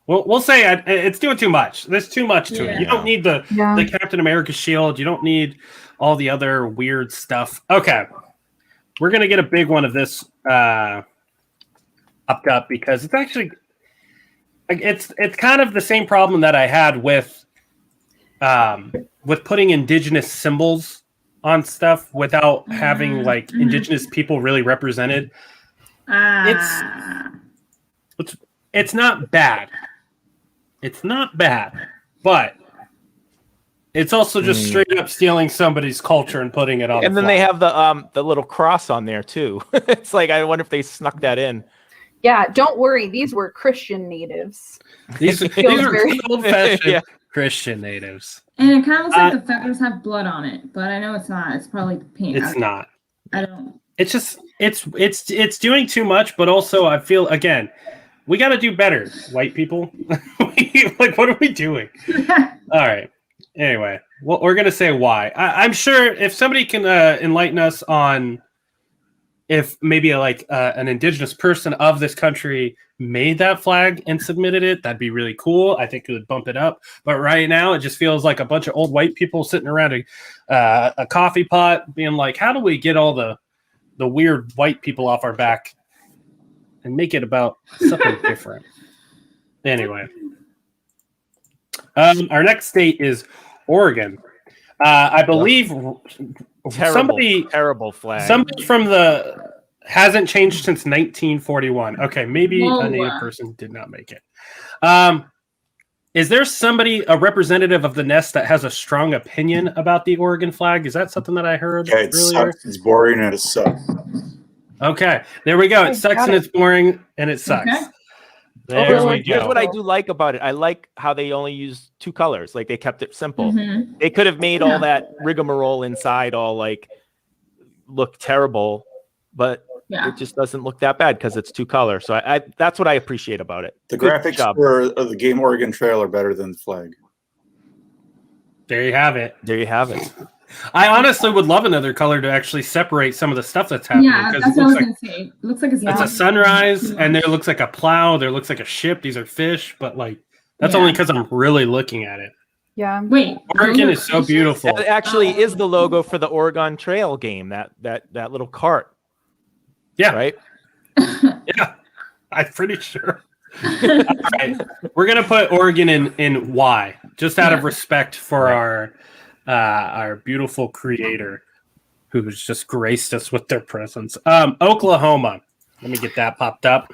Speaker 3: We'll say it's doing too much. There's too much to it. You don't need the Captain America shield. You don't need all the other weird stuff. Okay. We're going to get a big one of this upped up because it's actually it's kind of the same problem that I had with putting indigenous symbols on stuff without having like indigenous people really represented. It's not bad. It's not bad, but it's also just straight up stealing somebody's culture and putting it on.
Speaker 5: And then they have the little cross on there too. It's like, I wonder if they snuck that in.
Speaker 4: Yeah, don't worry. These were Christian natives.
Speaker 3: These are
Speaker 4: very
Speaker 3: old-fashioned Christian natives.
Speaker 6: And it kind of looks like the feathers have blood on it, but I know it's not. It's probably paint.
Speaker 3: It's not.
Speaker 6: I don't.
Speaker 3: It's just it's doing too much, but also I feel again, we got to do better, white people. Like, what are we doing? All right. Anyway, well, we're gonna say why. I'm sure if somebody can enlighten us on if maybe an indigenous person of this country made that flag and submitted it, that'd be really cool. I think it would bump it up. But right now, it just feels like a bunch of old white people sitting around a coffee pot, being like, "How do we get all the weird white people off our back and make it about something different?" Anyway, our next state is Oregon. I believe
Speaker 5: terrible flag.
Speaker 3: Somebody from hasn't changed since 1941. Okay, maybe a native person did not make it. Is there a representative of the nest that has a strong opinion about the Oregon flag? Is that something that I heard
Speaker 2: Yeah, it
Speaker 3: earlier?
Speaker 2: sucks. It's boring and it sucks.
Speaker 3: Okay, there we go. It sucks and it's boring and it sucks.
Speaker 6: Okay.
Speaker 3: There we
Speaker 5: Here's
Speaker 3: go.
Speaker 5: what I do like about it. I like how they only use two colors. Like, they kept it simple.
Speaker 6: Mm-hmm.
Speaker 5: They could have made all that rigmarole inside all like look terrible, but it just doesn't look that bad because it's two colors. So I that's what I appreciate about it.
Speaker 2: The
Speaker 5: Good
Speaker 2: graphics
Speaker 5: job.
Speaker 2: for the game Oregon Trail are better than the flag.
Speaker 3: There you have it.
Speaker 5: There you have it.
Speaker 3: I honestly would love another color to actually separate some of the stuff that's happening.
Speaker 6: Yeah,
Speaker 3: because
Speaker 6: that's what I was going to say. It looks like
Speaker 3: it's a sunrise, and there looks like a plow. There looks like a ship. These are fish, but that's only because I'm really looking at it.
Speaker 4: Yeah.
Speaker 6: Wait.
Speaker 3: Oregon is so beautiful.
Speaker 5: That actually is the logo for the Oregon Trail game. That little cart.
Speaker 3: Yeah.
Speaker 5: Right.
Speaker 3: Yeah. I'm pretty sure. All right. We're gonna put Oregon in Y, just out of respect for our beautiful creator who's just graced us with their presence. Oklahoma. Let me get that popped up.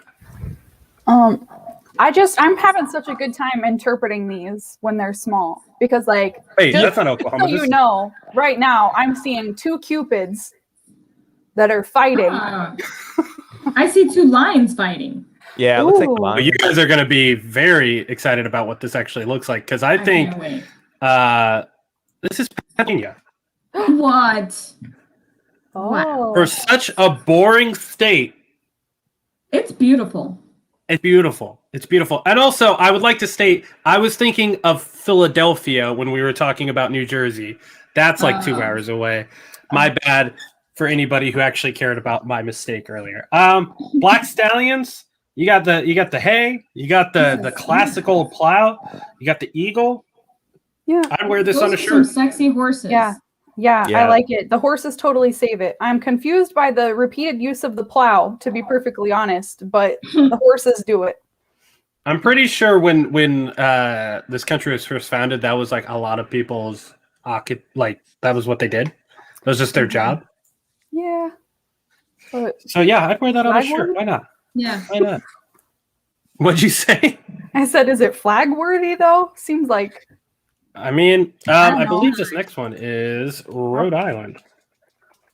Speaker 4: I'm having such a good time interpreting these when they're small because like
Speaker 3: Wait,
Speaker 4: just-
Speaker 3: that's not Oklahoma.
Speaker 4: so you know, right now I'm seeing two cupids that are fighting.
Speaker 6: I see two lions fighting.
Speaker 5: Yeah, it looks like
Speaker 4: Ooh.
Speaker 3: Well,
Speaker 5: mine.
Speaker 3: you guys are going to be very excited about what this actually looks like because I think
Speaker 6: can't wait.
Speaker 3: this is Pennsylvania.
Speaker 6: What?
Speaker 4: Oh,
Speaker 3: For such a boring state.
Speaker 6: It's beautiful.
Speaker 3: It's beautiful. It's beautiful. And also, I would like to state, I was thinking of Philadelphia when we were talking about New Jersey. That's like 2 hours away. My bad for anybody who actually cared about my mistake earlier. Black Stallions. You got the hay. You got the classical plow. You got the eagle.
Speaker 4: yeah.
Speaker 3: I'd wear this
Speaker 6: Those
Speaker 3: on a
Speaker 6: are some
Speaker 3: shirt.
Speaker 6: sexy horses.
Speaker 4: Yeah, I
Speaker 5: Yeah.
Speaker 4: like it. The horses totally save it. I'm confused by the repeated use of the plow, to be perfectly honest, but the horses do it.
Speaker 3: I'm pretty sure when this country was first founded, that was like a lot of people's like that was what they did. It was just their job.
Speaker 4: Yeah. But
Speaker 3: So yeah, I'd wear that on a
Speaker 4: Flag
Speaker 3: shirt.
Speaker 4: one?
Speaker 3: Why not?
Speaker 6: Yeah.
Speaker 3: Why not? What'd you say?
Speaker 4: I said, is it flag worthy though? Seems like
Speaker 3: I mean,
Speaker 4: I don't
Speaker 3: I
Speaker 4: know.
Speaker 3: believe this next one is Rhode Island.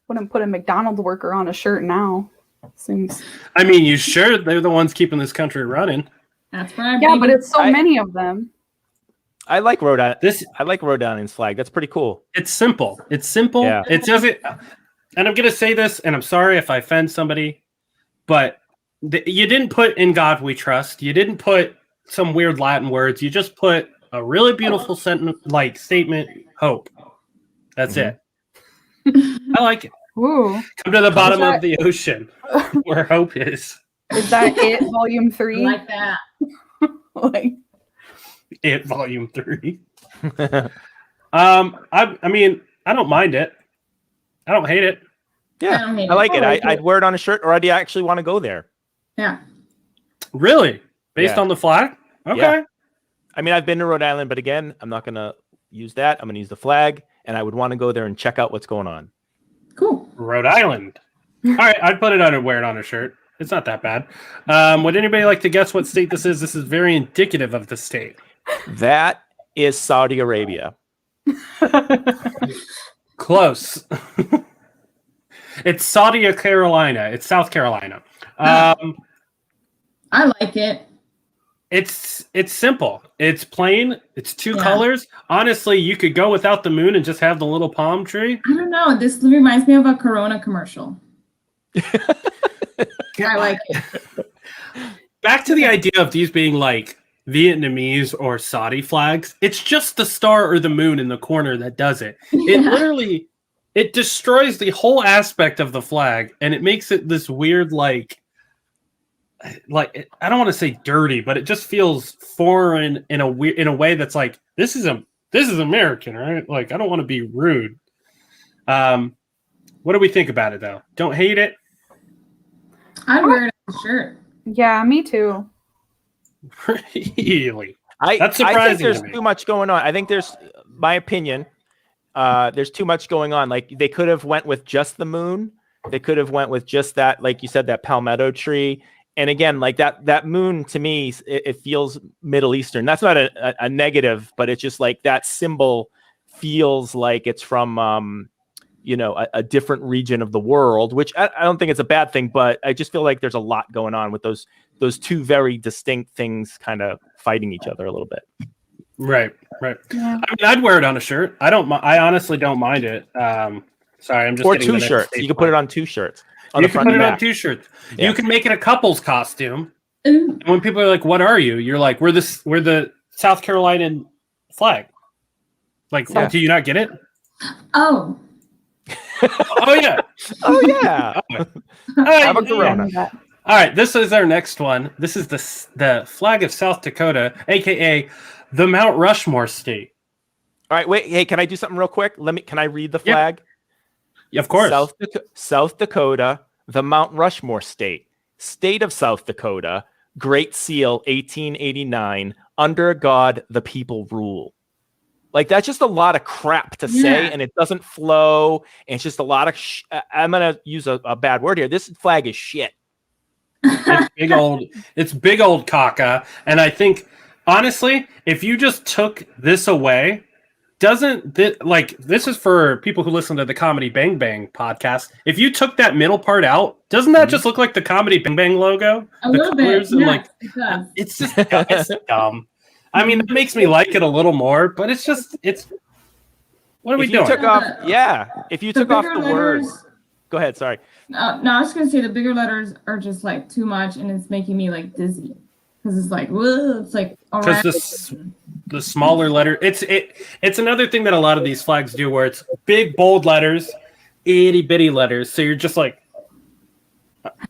Speaker 4: wouldn't put a McDonald's worker on a shirt now. Seems
Speaker 3: I mean, you sure they're the ones keeping this country running?
Speaker 6: That's what I'm
Speaker 4: yeah, but
Speaker 6: thinking.
Speaker 4: it's so many of them.
Speaker 5: I like Rhode Island.
Speaker 3: This
Speaker 5: I like Rhode Island's flag. That's pretty cool.
Speaker 3: it's simple. It's simple.
Speaker 5: Yeah.
Speaker 3: It doesn't. And I'm gonna say this, and I'm sorry if I offend somebody, but you didn't put "In God We Trust." You didn't put some weird Latin words. You just put a really beautiful sentence, like statement, "Hope." That's it. I like it.
Speaker 4: Ooh.
Speaker 3: Come to the bottom
Speaker 4: that-
Speaker 3: of the ocean where hope is.
Speaker 4: Is that it? Volume
Speaker 6: I
Speaker 4: 3?
Speaker 6: like that.
Speaker 4: Like,
Speaker 3: It volume 3. I mean, I don't mind it. I don't hate it.
Speaker 5: Yeah,
Speaker 6: don't hate
Speaker 5: I like
Speaker 4: it.
Speaker 5: it.
Speaker 4: I like
Speaker 5: I'd wear it on a shirt, or I'd actually want to go there.
Speaker 6: Yeah.
Speaker 3: Really? Based
Speaker 5: Yeah.
Speaker 3: on the flag? Okay.
Speaker 5: Yeah. I mean, I've been to Rhode Island, but again, I'm not going to use that. I'm going to use the flag, and I would want to go there and check out what's going on.
Speaker 6: Cool.
Speaker 3: Rhode Island. All right, I'd put it on and wear it on a shirt. It's not that bad. Would anybody like to guess what state this is? This is very indicative of the state.
Speaker 5: That is Saudi Arabia.
Speaker 3: Close. It's Saudi Carolina. It's South Carolina.
Speaker 6: I like it.
Speaker 3: It's simple. It's plain. It's two
Speaker 6: Yeah.
Speaker 3: colors. Honestly, you could go without the moon and just have the little palm tree.
Speaker 6: I don't know. This reminds me of a Corona commercial. I like it.
Speaker 3: Back to the idea of these being like Vietnamese or Saudi flags. It's just the star or the moon in the corner that does it. It
Speaker 6: Yeah.
Speaker 3: literally, it destroys the whole aspect of the flag, and it makes it this weird, like I don't want to say dirty, but it just feels foreign in a way that's like this is American, right? Like I don't want to be rude. What do we think about it though? Don't hate it.
Speaker 6: I'd wear it on a shirt.
Speaker 4: yeah, me too.
Speaker 3: Really?
Speaker 5: I
Speaker 3: That's
Speaker 5: think
Speaker 3: surprising
Speaker 5: there's
Speaker 3: to me.
Speaker 5: too much going on. I think there's, my opinion, there's too much going on. Like they could have went with just the moon. They could have went with just that, like you said, that palmetto tree. And again, like that moon to me, it feels Middle Eastern. That's not a negative, but it's just like that symbol feels like it's from, a different region of the world, which I don't think it's a bad thing, but I just feel like there's a lot going on with those two very distinct things kind of fighting each other a little bit.
Speaker 3: Right.
Speaker 4: Yeah.
Speaker 3: I mean, I'd wear it on a shirt. I honestly don't mind it. Sorry, I'm just
Speaker 5: Or
Speaker 3: getting the
Speaker 5: two
Speaker 3: next
Speaker 5: shirts.
Speaker 3: state
Speaker 5: You could put it
Speaker 3: flag.
Speaker 5: on two shirts. On
Speaker 3: You
Speaker 5: the
Speaker 3: can
Speaker 5: front
Speaker 3: put
Speaker 5: and
Speaker 3: it on
Speaker 5: back.
Speaker 3: two shirts.
Speaker 5: Yeah.
Speaker 3: You can make it a couple's costume.
Speaker 6: Ooh.
Speaker 3: And when people are like, "What are you?" You're like, "We're the South Carolinian flag." Like,
Speaker 5: Yeah.
Speaker 3: do you not get it?
Speaker 6: Oh.
Speaker 3: Oh yeah.
Speaker 5: Oh yeah. Have a
Speaker 3: Yeah.
Speaker 5: Corona.
Speaker 3: All right, this is our next one. This is the flag of South Dakota, aka the Mount Rushmore state.
Speaker 5: All right, wait. Hey, can I do something real quick? Can I read the
Speaker 3: Yeah.
Speaker 5: flag?
Speaker 3: Of course.
Speaker 5: South Dakota, the Mount Rushmore state. State of South Dakota, Great Seal, 1889. Under God, the people rule. Like, that's just a lot of crap to say, and it doesn't flow. And it's just a lot of. I'm gonna use a bad word here. This flag is shit.
Speaker 3: It's big old. It's big old caca. And I think, honestly, if you just took this away, doesn't this is for people who listen to the Comedy Bang Bang podcast. If you took that middle part out, doesn't that just look like the Comedy Bang Bang logo?
Speaker 6: A
Speaker 3: the
Speaker 6: little bit.
Speaker 3: And
Speaker 6: Yes, it does.
Speaker 3: it's just it's dumb. I mean, it makes me like it a little more, but it's what are we doing?
Speaker 5: If you took off the words. Go ahead, sorry.
Speaker 6: No, I was gonna say the bigger letters are just like too much, and it's making me like dizzy because it's like, whoa, it's like
Speaker 3: because the smaller letter, it's another thing that a lot of these flags do, where it's big bold letters, itty bitty letters. So you're just like,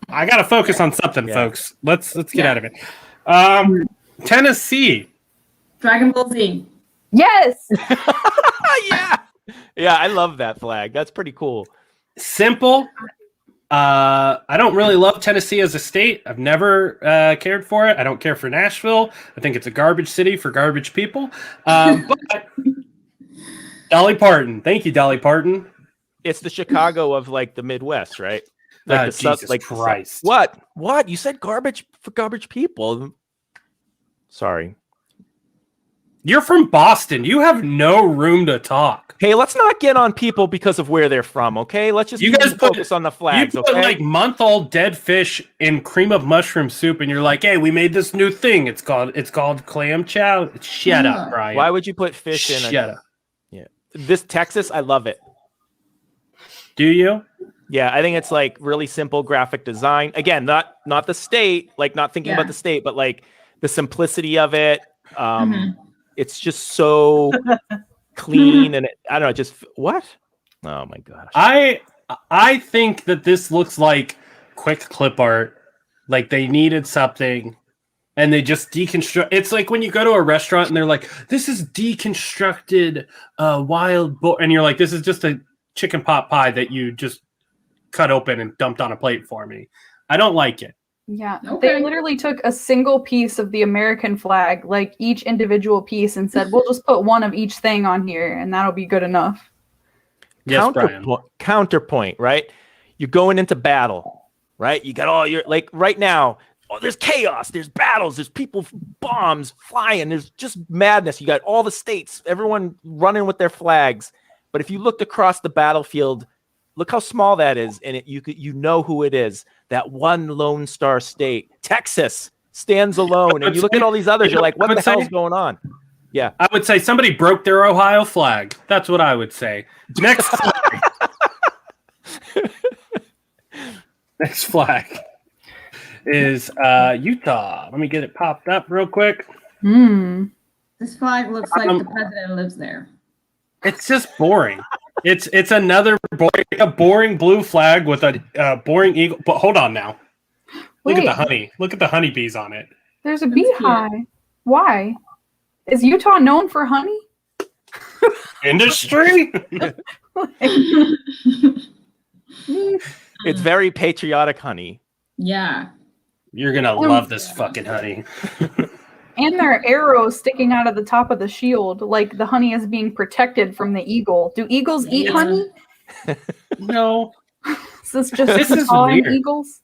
Speaker 3: I gotta focus on something, folks. Let's get out of it. Tennessee.
Speaker 6: Dragon Ball Z.
Speaker 4: Yes.
Speaker 5: Yeah, I love that flag. That's pretty cool.
Speaker 3: Simple. I don't really love Tennessee as a state. I've never cared for it. I don't care for Nashville. I think it's a garbage city for garbage people. But Dolly Parton. Thank you, Dolly Parton.
Speaker 5: It's the Chicago of like the Midwest, right? Like
Speaker 3: Jesus Christ.
Speaker 5: What? You said garbage for garbage people. Sorry.
Speaker 3: You're from Boston. You have no room to talk.
Speaker 5: Hey, let's not get on people because of where they're from, okay? Let's just focus on the flags,
Speaker 3: you put
Speaker 5: okay?
Speaker 3: like month-old dead fish in cream of mushroom soup, and you're like, "Hey, we made this new thing. It's called clam chow." Shut up, Brian.
Speaker 5: Why would you put fish in?
Speaker 3: Shut up.
Speaker 5: Yeah, this Texas, I love it.
Speaker 3: Do you?
Speaker 5: Yeah, I think it's like really simple graphic design. Again, not the state, like not thinking about the state, but like the simplicity of it. It's just so clean, and I don't know, just what? Oh my gosh!
Speaker 3: I think that this looks like quick clip art. Like they needed something, and they just deconstruct. It's like when you go to a restaurant and they're like, "This is deconstructed wild boar," and you're like, "This is just a chicken pot pie that you just cut open and dumped on a plate for me." I don't like it.
Speaker 4: Yeah,
Speaker 6: Okay.
Speaker 4: they literally took a single piece of the American flag, like each individual piece, and said, "We'll just put one of each thing on here, and that'll be good enough."
Speaker 3: Yes, Brian.
Speaker 5: Counterpoint, right? You're going into battle, right? You got all your, like right now, there's chaos, there's battles, there's people, bombs flying, there's just madness. You got all the states, everyone running with their flags. But if you looked across the battlefield, look how small that is, and you know who it is. That one Lone Star state, Texas, stands alone. And you look at all these others, you're like, what the hell's going on? Yeah.
Speaker 3: I would say somebody broke their Ohio flag. That's what I would say. Next flag. Next flag is Utah. Let me get it popped up real quick.
Speaker 6: This flag looks like the president lives there.
Speaker 3: It's just boring. It's another boring blue flag with a boring eagle. But hold on now. Look at the honey. Look at the honeybees on it.
Speaker 4: There's a beehive. Why? Is Utah known for honey?
Speaker 3: Industry?
Speaker 5: It's very patriotic honey.
Speaker 6: Yeah.
Speaker 3: You're going to love this fucking honey.
Speaker 4: And there are arrows sticking out of the top of the shield, like the honey is being protected from the eagle. Do eagles eat honey?
Speaker 3: No.
Speaker 4: Is this just weird. Eagles?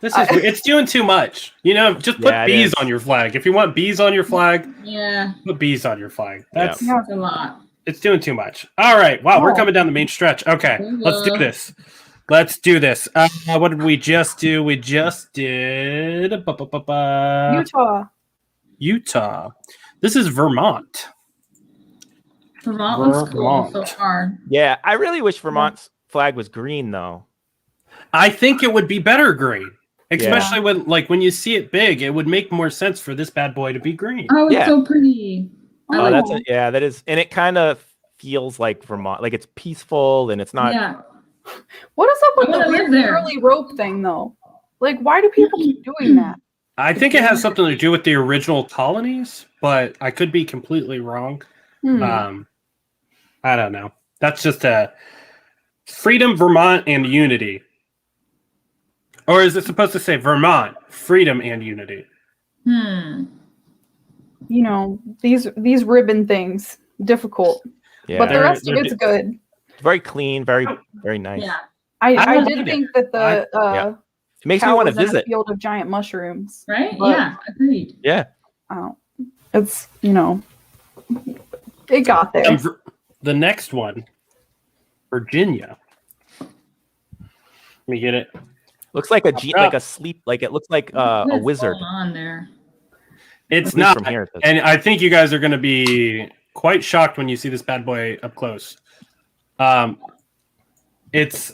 Speaker 3: It's doing too much. You know, just put bees on your flag. If you want bees on your flag, put bees on your flag. That's
Speaker 6: a lot.
Speaker 3: It's doing too much. All right. Wow, we're coming down the main stretch. Okay, let's do this. Let's do this. What did we just do? We just did Utah. This is Vermont.
Speaker 6: Vermont looks cool so far.
Speaker 5: Yeah, I really wish Vermont's flag was green, though.
Speaker 3: I think it would be better green, especially when you see it big. It would make more sense for this bad boy to be green.
Speaker 6: Oh, it's so pretty.
Speaker 5: That is, and it kind of feels like Vermont, like it's peaceful and it's not.
Speaker 6: Yeah.
Speaker 4: What is up with the weird curly rope thing, though? Like, why do people keep doing that?
Speaker 3: I think it has something to do with the original colonies, but I could be completely wrong. I don't know. That's just a freedom, Vermont, and unity. Or is it supposed to say Vermont, freedom, and unity?
Speaker 4: You know, these ribbon things, difficult.
Speaker 5: Yeah.
Speaker 4: But the rest of it's good.
Speaker 5: Very clean, very nice.
Speaker 6: Yeah.
Speaker 4: I did think that the
Speaker 5: It makes me
Speaker 4: cow
Speaker 5: want to
Speaker 4: was in a
Speaker 5: visit.
Speaker 4: field of giant mushrooms.
Speaker 6: Right?
Speaker 4: But-
Speaker 6: Yeah, agreed.
Speaker 5: Yeah.
Speaker 4: It's, you know, it got there.
Speaker 3: The next one, Virginia. Let me get it.
Speaker 5: Looks like a sleep, like it looks like a
Speaker 6: What's
Speaker 5: wizard.
Speaker 6: going on there?
Speaker 3: It's
Speaker 5: At least
Speaker 3: not,
Speaker 5: from here, it does.
Speaker 3: and I think you guys are going to be quite shocked when you see this bad boy up close. It's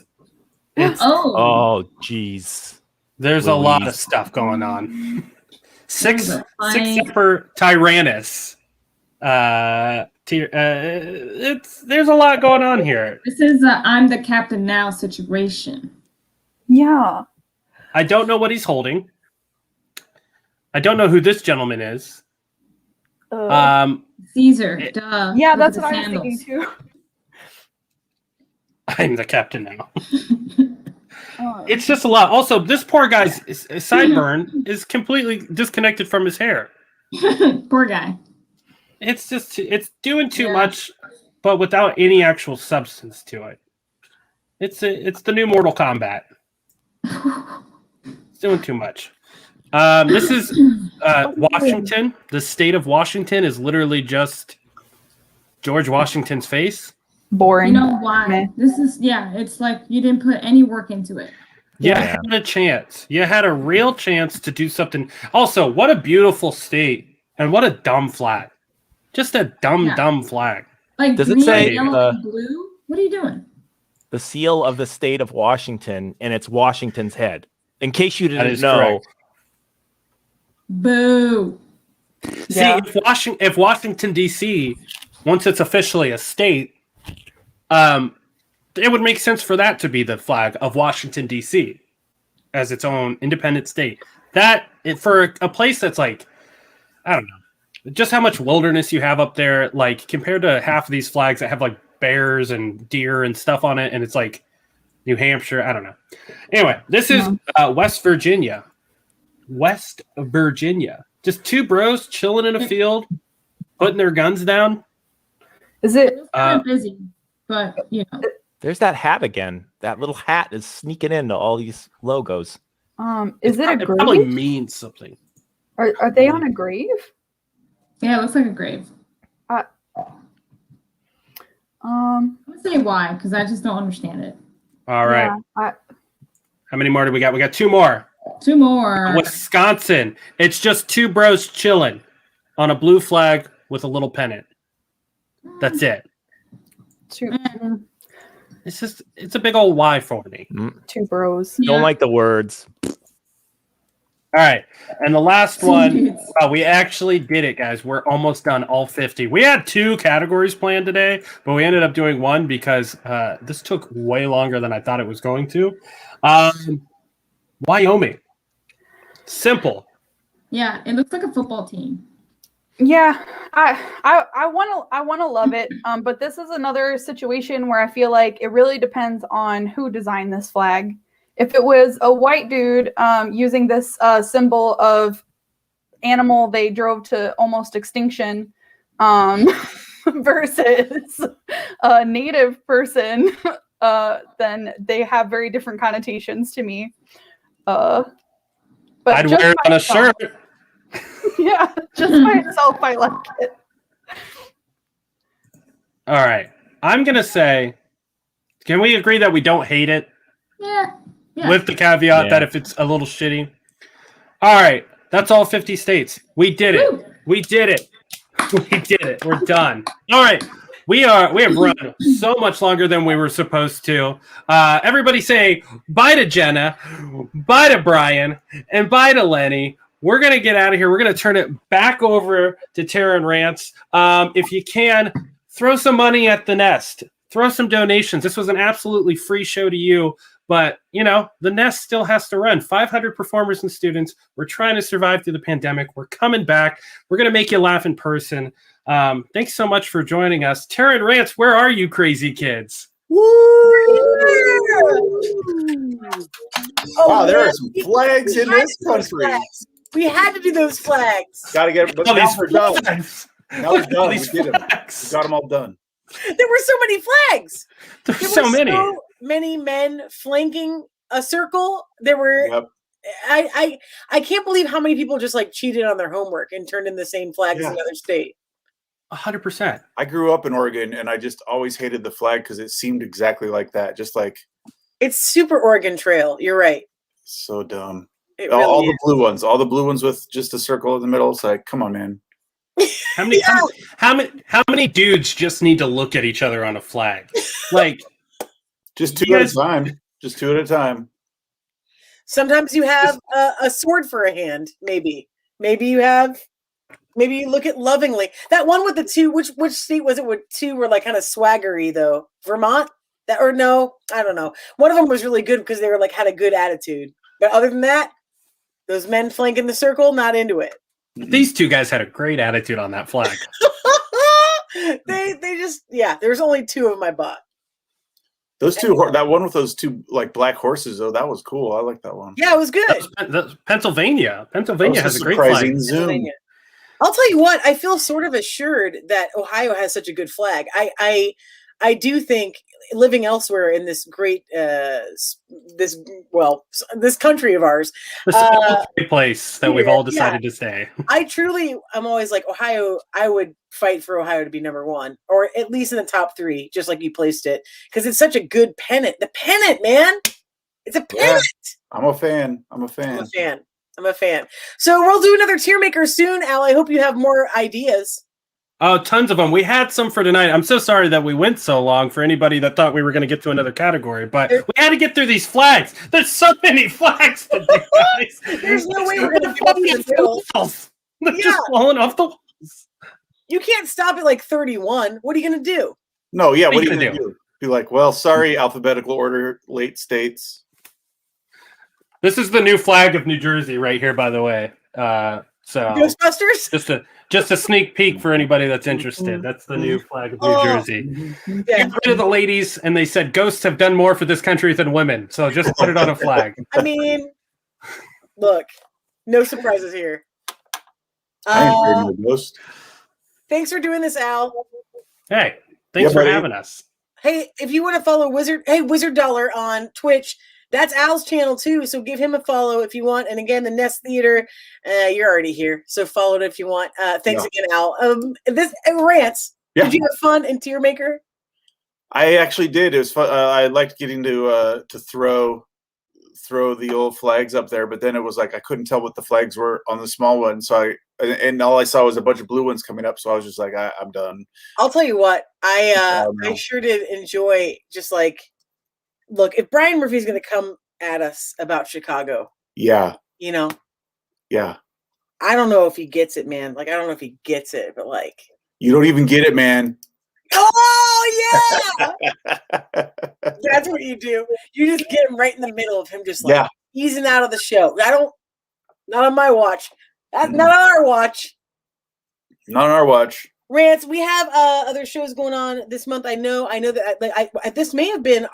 Speaker 5: Oh, jeez.
Speaker 3: there's a lot of
Speaker 5: Louise.
Speaker 3: stuff going on. Six
Speaker 6: Those are funny.
Speaker 3: upper Tyrannus. There's a lot going on here.
Speaker 6: This is a I'm the captain now situation.
Speaker 4: Yeah.
Speaker 3: I don't know what he's holding. I don't know who this gentleman is.
Speaker 6: Caesar,
Speaker 3: It-
Speaker 6: duh.
Speaker 4: Yeah,
Speaker 6: Look
Speaker 4: that's
Speaker 6: at
Speaker 4: what
Speaker 6: the
Speaker 4: I was thinking
Speaker 6: sandals.
Speaker 4: too.
Speaker 3: I'm the captain now. It's just a lot. Also, this poor guy's sideburn is completely disconnected from his hair.
Speaker 6: Poor guy.
Speaker 3: It's doing too
Speaker 6: Yeah.
Speaker 3: much, but without any actual substance to it. It's the new Mortal Kombat. It's doing too much. This is Washington. The state of Washington is literally just George Washington's face.
Speaker 4: Boring.
Speaker 6: You know why?
Speaker 4: Meh.
Speaker 6: This is it's like you didn't put any work into it.
Speaker 3: You
Speaker 5: Yeah.
Speaker 3: had a chance. You had a real chance to do something. Also, what a beautiful state, and what a dumb flag. Just a dumb flag.
Speaker 6: Like
Speaker 5: Does it
Speaker 6: green,
Speaker 5: say,
Speaker 6: yellow, and blue? What are you doing?
Speaker 5: The seal of the state of Washington, and it's Washington's head. In case you
Speaker 3: That
Speaker 5: didn't
Speaker 3: is
Speaker 5: know,
Speaker 3: correct.
Speaker 6: Boo.
Speaker 4: Yeah.
Speaker 3: See, if Washington D.C. once it's officially a state, it would make sense for that to be the flag of Washington D.C. as its own independent state. For a place that's like, I don't know, just how much wilderness you have up there, like compared to half of these flags that have like bears and deer and stuff on it, and it's like New Hampshire. I don't know. Anyway, this is West Virginia. West Virginia. Just two bros chilling in a field, putting their guns down.
Speaker 4: Is it?
Speaker 6: It's kind of busy, but
Speaker 5: there's that hat again. That little hat is sneaking into all these logos.
Speaker 4: Is it a
Speaker 3: It probably
Speaker 4: grave?
Speaker 3: means something.
Speaker 4: Are they on a grave?
Speaker 6: yeah, it looks like a grave. I'm gonna say why, because I just don't understand it.
Speaker 3: All right.
Speaker 4: Yeah,
Speaker 3: How many more do we got? We got two more.
Speaker 6: Two more.
Speaker 3: Wisconsin. It's just two bros chilling on a blue flag with a little pennant. That's it.
Speaker 4: two
Speaker 3: It's a big old Y for me.
Speaker 4: two bros.
Speaker 6: Yeah.
Speaker 5: Don't like the words.
Speaker 3: All right. And the last one,
Speaker 6: Dudes.
Speaker 3: we actually did it, guys. We're almost done, all 50. We had 2 categories planned today, but we ended up doing 1 because this took way longer than I thought it was going to. Wyoming. Simple.
Speaker 6: Yeah, it looks like a football team.
Speaker 4: Yeah, I want to love it. But this is another situation where I feel like it really depends on who designed this flag. If it was a white dude using this symbol of animal they drove to almost extinction versus a native person, then they have very different connotations to me. But
Speaker 3: I'd
Speaker 4: just
Speaker 3: wear it
Speaker 4: by
Speaker 3: on a
Speaker 4: itself-
Speaker 3: shirt.
Speaker 4: Yeah, just by itself, I like it.
Speaker 3: All right. I'm going to say, can we agree that we don't hate it?
Speaker 6: Yeah.
Speaker 3: With the caveat that if it's a little shitty. All right. That's all 50 states. We did it.
Speaker 6: Woo!
Speaker 3: We did it. We did it. We're done. All right. We have run so much longer than we were supposed to. Everybody say bye to Jenna, bye to Brian, and bye to Lenny. We're going to get out of here. We're going to turn it back over to Tara and Rance. If you can, throw some money at the Nest. Throw some donations. This was an absolutely free show to you. But, the Nest still has to run. 500 performers and students. We're trying to survive through the pandemic. We're coming back. We're going to make you laugh in person. Thanks so much for joining us. Tara and Rance, where are you crazy kids?
Speaker 2: Wow, there are some flags in this country.
Speaker 1: We had to do those flags.
Speaker 2: Got to get. But
Speaker 3: All
Speaker 2: now
Speaker 3: these
Speaker 2: we're done.
Speaker 3: flags.
Speaker 2: Now we're
Speaker 3: Look at all
Speaker 2: done. We
Speaker 3: these
Speaker 2: did them. We
Speaker 3: flags.
Speaker 2: got them all done.
Speaker 1: There were so many flags.
Speaker 3: There's
Speaker 1: There
Speaker 3: so
Speaker 1: were
Speaker 3: many.
Speaker 1: so many men flanking a circle. There were.
Speaker 2: Yep.
Speaker 1: I can't believe how many people just like cheated on their homework and turned in the same flag as
Speaker 2: Yeah.
Speaker 1: another state.
Speaker 3: 100%.
Speaker 2: I grew up in Oregon, and I just always hated the flag because it seemed exactly like that. Just like
Speaker 1: It's super Oregon Trail. You're right.
Speaker 2: so dumb.
Speaker 1: It
Speaker 2: all
Speaker 1: really
Speaker 2: the blue ones, all the blue ones with just a circle in the middle. It's like, come on, man.
Speaker 3: How many how many dudes just need to look at each other on a flag? Like
Speaker 2: Just
Speaker 3: You
Speaker 2: two
Speaker 3: guys-
Speaker 2: at a time. Just two at a time.
Speaker 1: Sometimes you have a sword for a hand. Maybe you have. Maybe you look at lovingly. That one with the two. Which state was it? With two were like kind of swaggery though. Vermont. That or no? I don't know. One of them was really good because they were like had a good attitude. But other than that, those men flanking the circle, not into it.
Speaker 3: these two guys had a great attitude on that flag.
Speaker 1: they just there's only two of them I bought.
Speaker 2: Those two, that one with those two like black horses, though, that was cool. I like that one.
Speaker 1: Yeah, it was good.
Speaker 3: That's Pennsylvania. Pennsylvania
Speaker 2: That was
Speaker 3: has a
Speaker 2: a
Speaker 3: great
Speaker 2: surprising
Speaker 3: flag.
Speaker 2: zoom.
Speaker 1: Pennsylvania. I'll tell you what, I feel sort of assured that Ohio has such a good flag. I do think living elsewhere in this great this country of ours,
Speaker 3: This is a great place that we've all
Speaker 1: yeah.
Speaker 3: decided to stay.
Speaker 1: I truly I'm always like Ohio. I would fight for Ohio to be number one, or at least in the top three, just like you placed it, because it's such a good pennant. The pennant, man, it's a pennant.
Speaker 2: I'm a fan.
Speaker 1: I'm a fan. So we'll do another tier maker soon, Al. I hope you have more ideas.
Speaker 3: Oh, tons of them. We had some for tonight. I'm so sorry that we went so long for anybody that thought we were going to get to another category, but we had to get through these flags. There's so many flags today, guys.
Speaker 1: There's no way we're going to go through the middle.
Speaker 3: They're
Speaker 1: Yeah.
Speaker 3: just falling off the walls.
Speaker 1: You can't stop at like 31. What are you going to do?
Speaker 2: No, yeah.
Speaker 3: What
Speaker 2: What
Speaker 3: are
Speaker 2: are
Speaker 3: you
Speaker 2: you
Speaker 3: gonna
Speaker 2: gonna do? Be like, well, sorry, alphabetical order, late states.
Speaker 3: This is the new flag of New Jersey right here, by the way. So
Speaker 1: Ghostbusters?
Speaker 3: just a sneak peek for anybody that's interested. That's the new flag of New Jersey.
Speaker 1: Yeah.
Speaker 3: Get rid of the ladies, and they said ghosts have done more for this country than women. So just put it on a flag.
Speaker 1: I mean, look, no surprises here.
Speaker 2: I ain't afraid of the ghost.
Speaker 1: Thanks for doing this, Al.
Speaker 3: Hey, thanks
Speaker 2: Yeah,
Speaker 3: for
Speaker 2: buddy.
Speaker 3: having us.
Speaker 1: Hey, if you want to follow Wizard Dollar on Twitch, that's Al's channel too. So give him a follow if you want. And again, the Nest Theater, you're already here, so follow it if you want. Thanks again, Al. This Rants.
Speaker 2: Yeah.
Speaker 1: Did you have fun in Tier Maker?
Speaker 2: I actually did. It was fun. I liked getting to throw the old flags up there, but then it was like I couldn't tell what the flags were on the small one. So and all I saw was a bunch of blue ones coming up. So I was just like, I'm done.
Speaker 1: I'll tell you what, I
Speaker 2: no.
Speaker 1: sure did enjoy just like, look, if Brian Murphy's going to come at us about Chicago,
Speaker 2: Yeah.
Speaker 1: you know,
Speaker 2: Yeah.
Speaker 1: I don't know if he gets it, man. Like, I don't know if he gets it, but like,
Speaker 2: You don't even get it, man.
Speaker 1: oh yeah, that's what you do. You just get him right in the middle of him, just like easing out of the show. Not on my watch. That's not on our watch.
Speaker 2: Not on our watch.
Speaker 1: Rants, we have other shows going on this month. I know that this may have been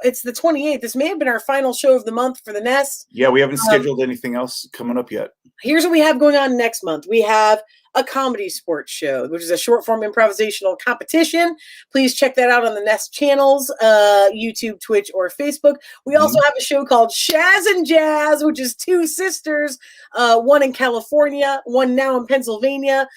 Speaker 1: it's the 28th. This may have been our final show of the month for the Nest.
Speaker 2: Yeah, we haven't scheduled anything else coming up yet.
Speaker 1: Here's what we have going on next month. We have a comedy sports show, which is a short form improvisational competition. Please check that out on the Nest channels, YouTube, Twitch, or Facebook. We also have a show called Shaz and Jazz, which is two sisters, one in California, one now in Pennsylvania,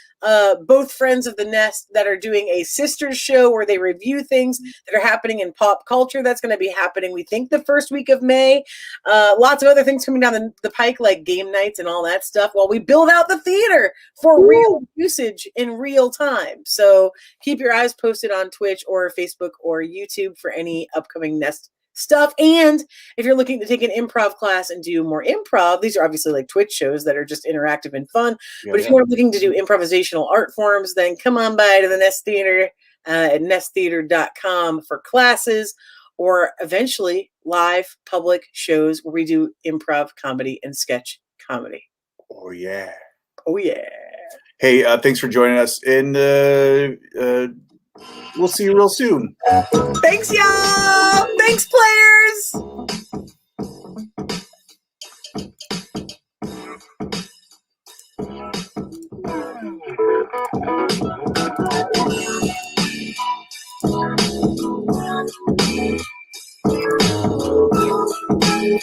Speaker 1: both friends of the Nest that are doing a sisters show where they review things that are happening in pop culture. That's going to be happening, we think, the first week of May. Lots of other things coming down the pike, like game nights and all that stuff, while we build out the theater for real usage in real time. So keep your eyes posted on Twitch or Facebook or YouTube for any upcoming Nest stuff. And if you're looking to take an improv class and do more improv, these are obviously like Twitch shows that are just interactive and fun. But if you are looking to do improvisational art forms, then come on by to the Nest Theater at nesttheater.com for classes, or eventually live public shows where we do improv comedy and sketch comedy.
Speaker 2: Oh, yeah.
Speaker 1: Oh, yeah.
Speaker 2: Hey, thanks for joining us. And we'll see you real soon.
Speaker 1: Thanks, y'all. Thanks, players.
Speaker 2: Bye.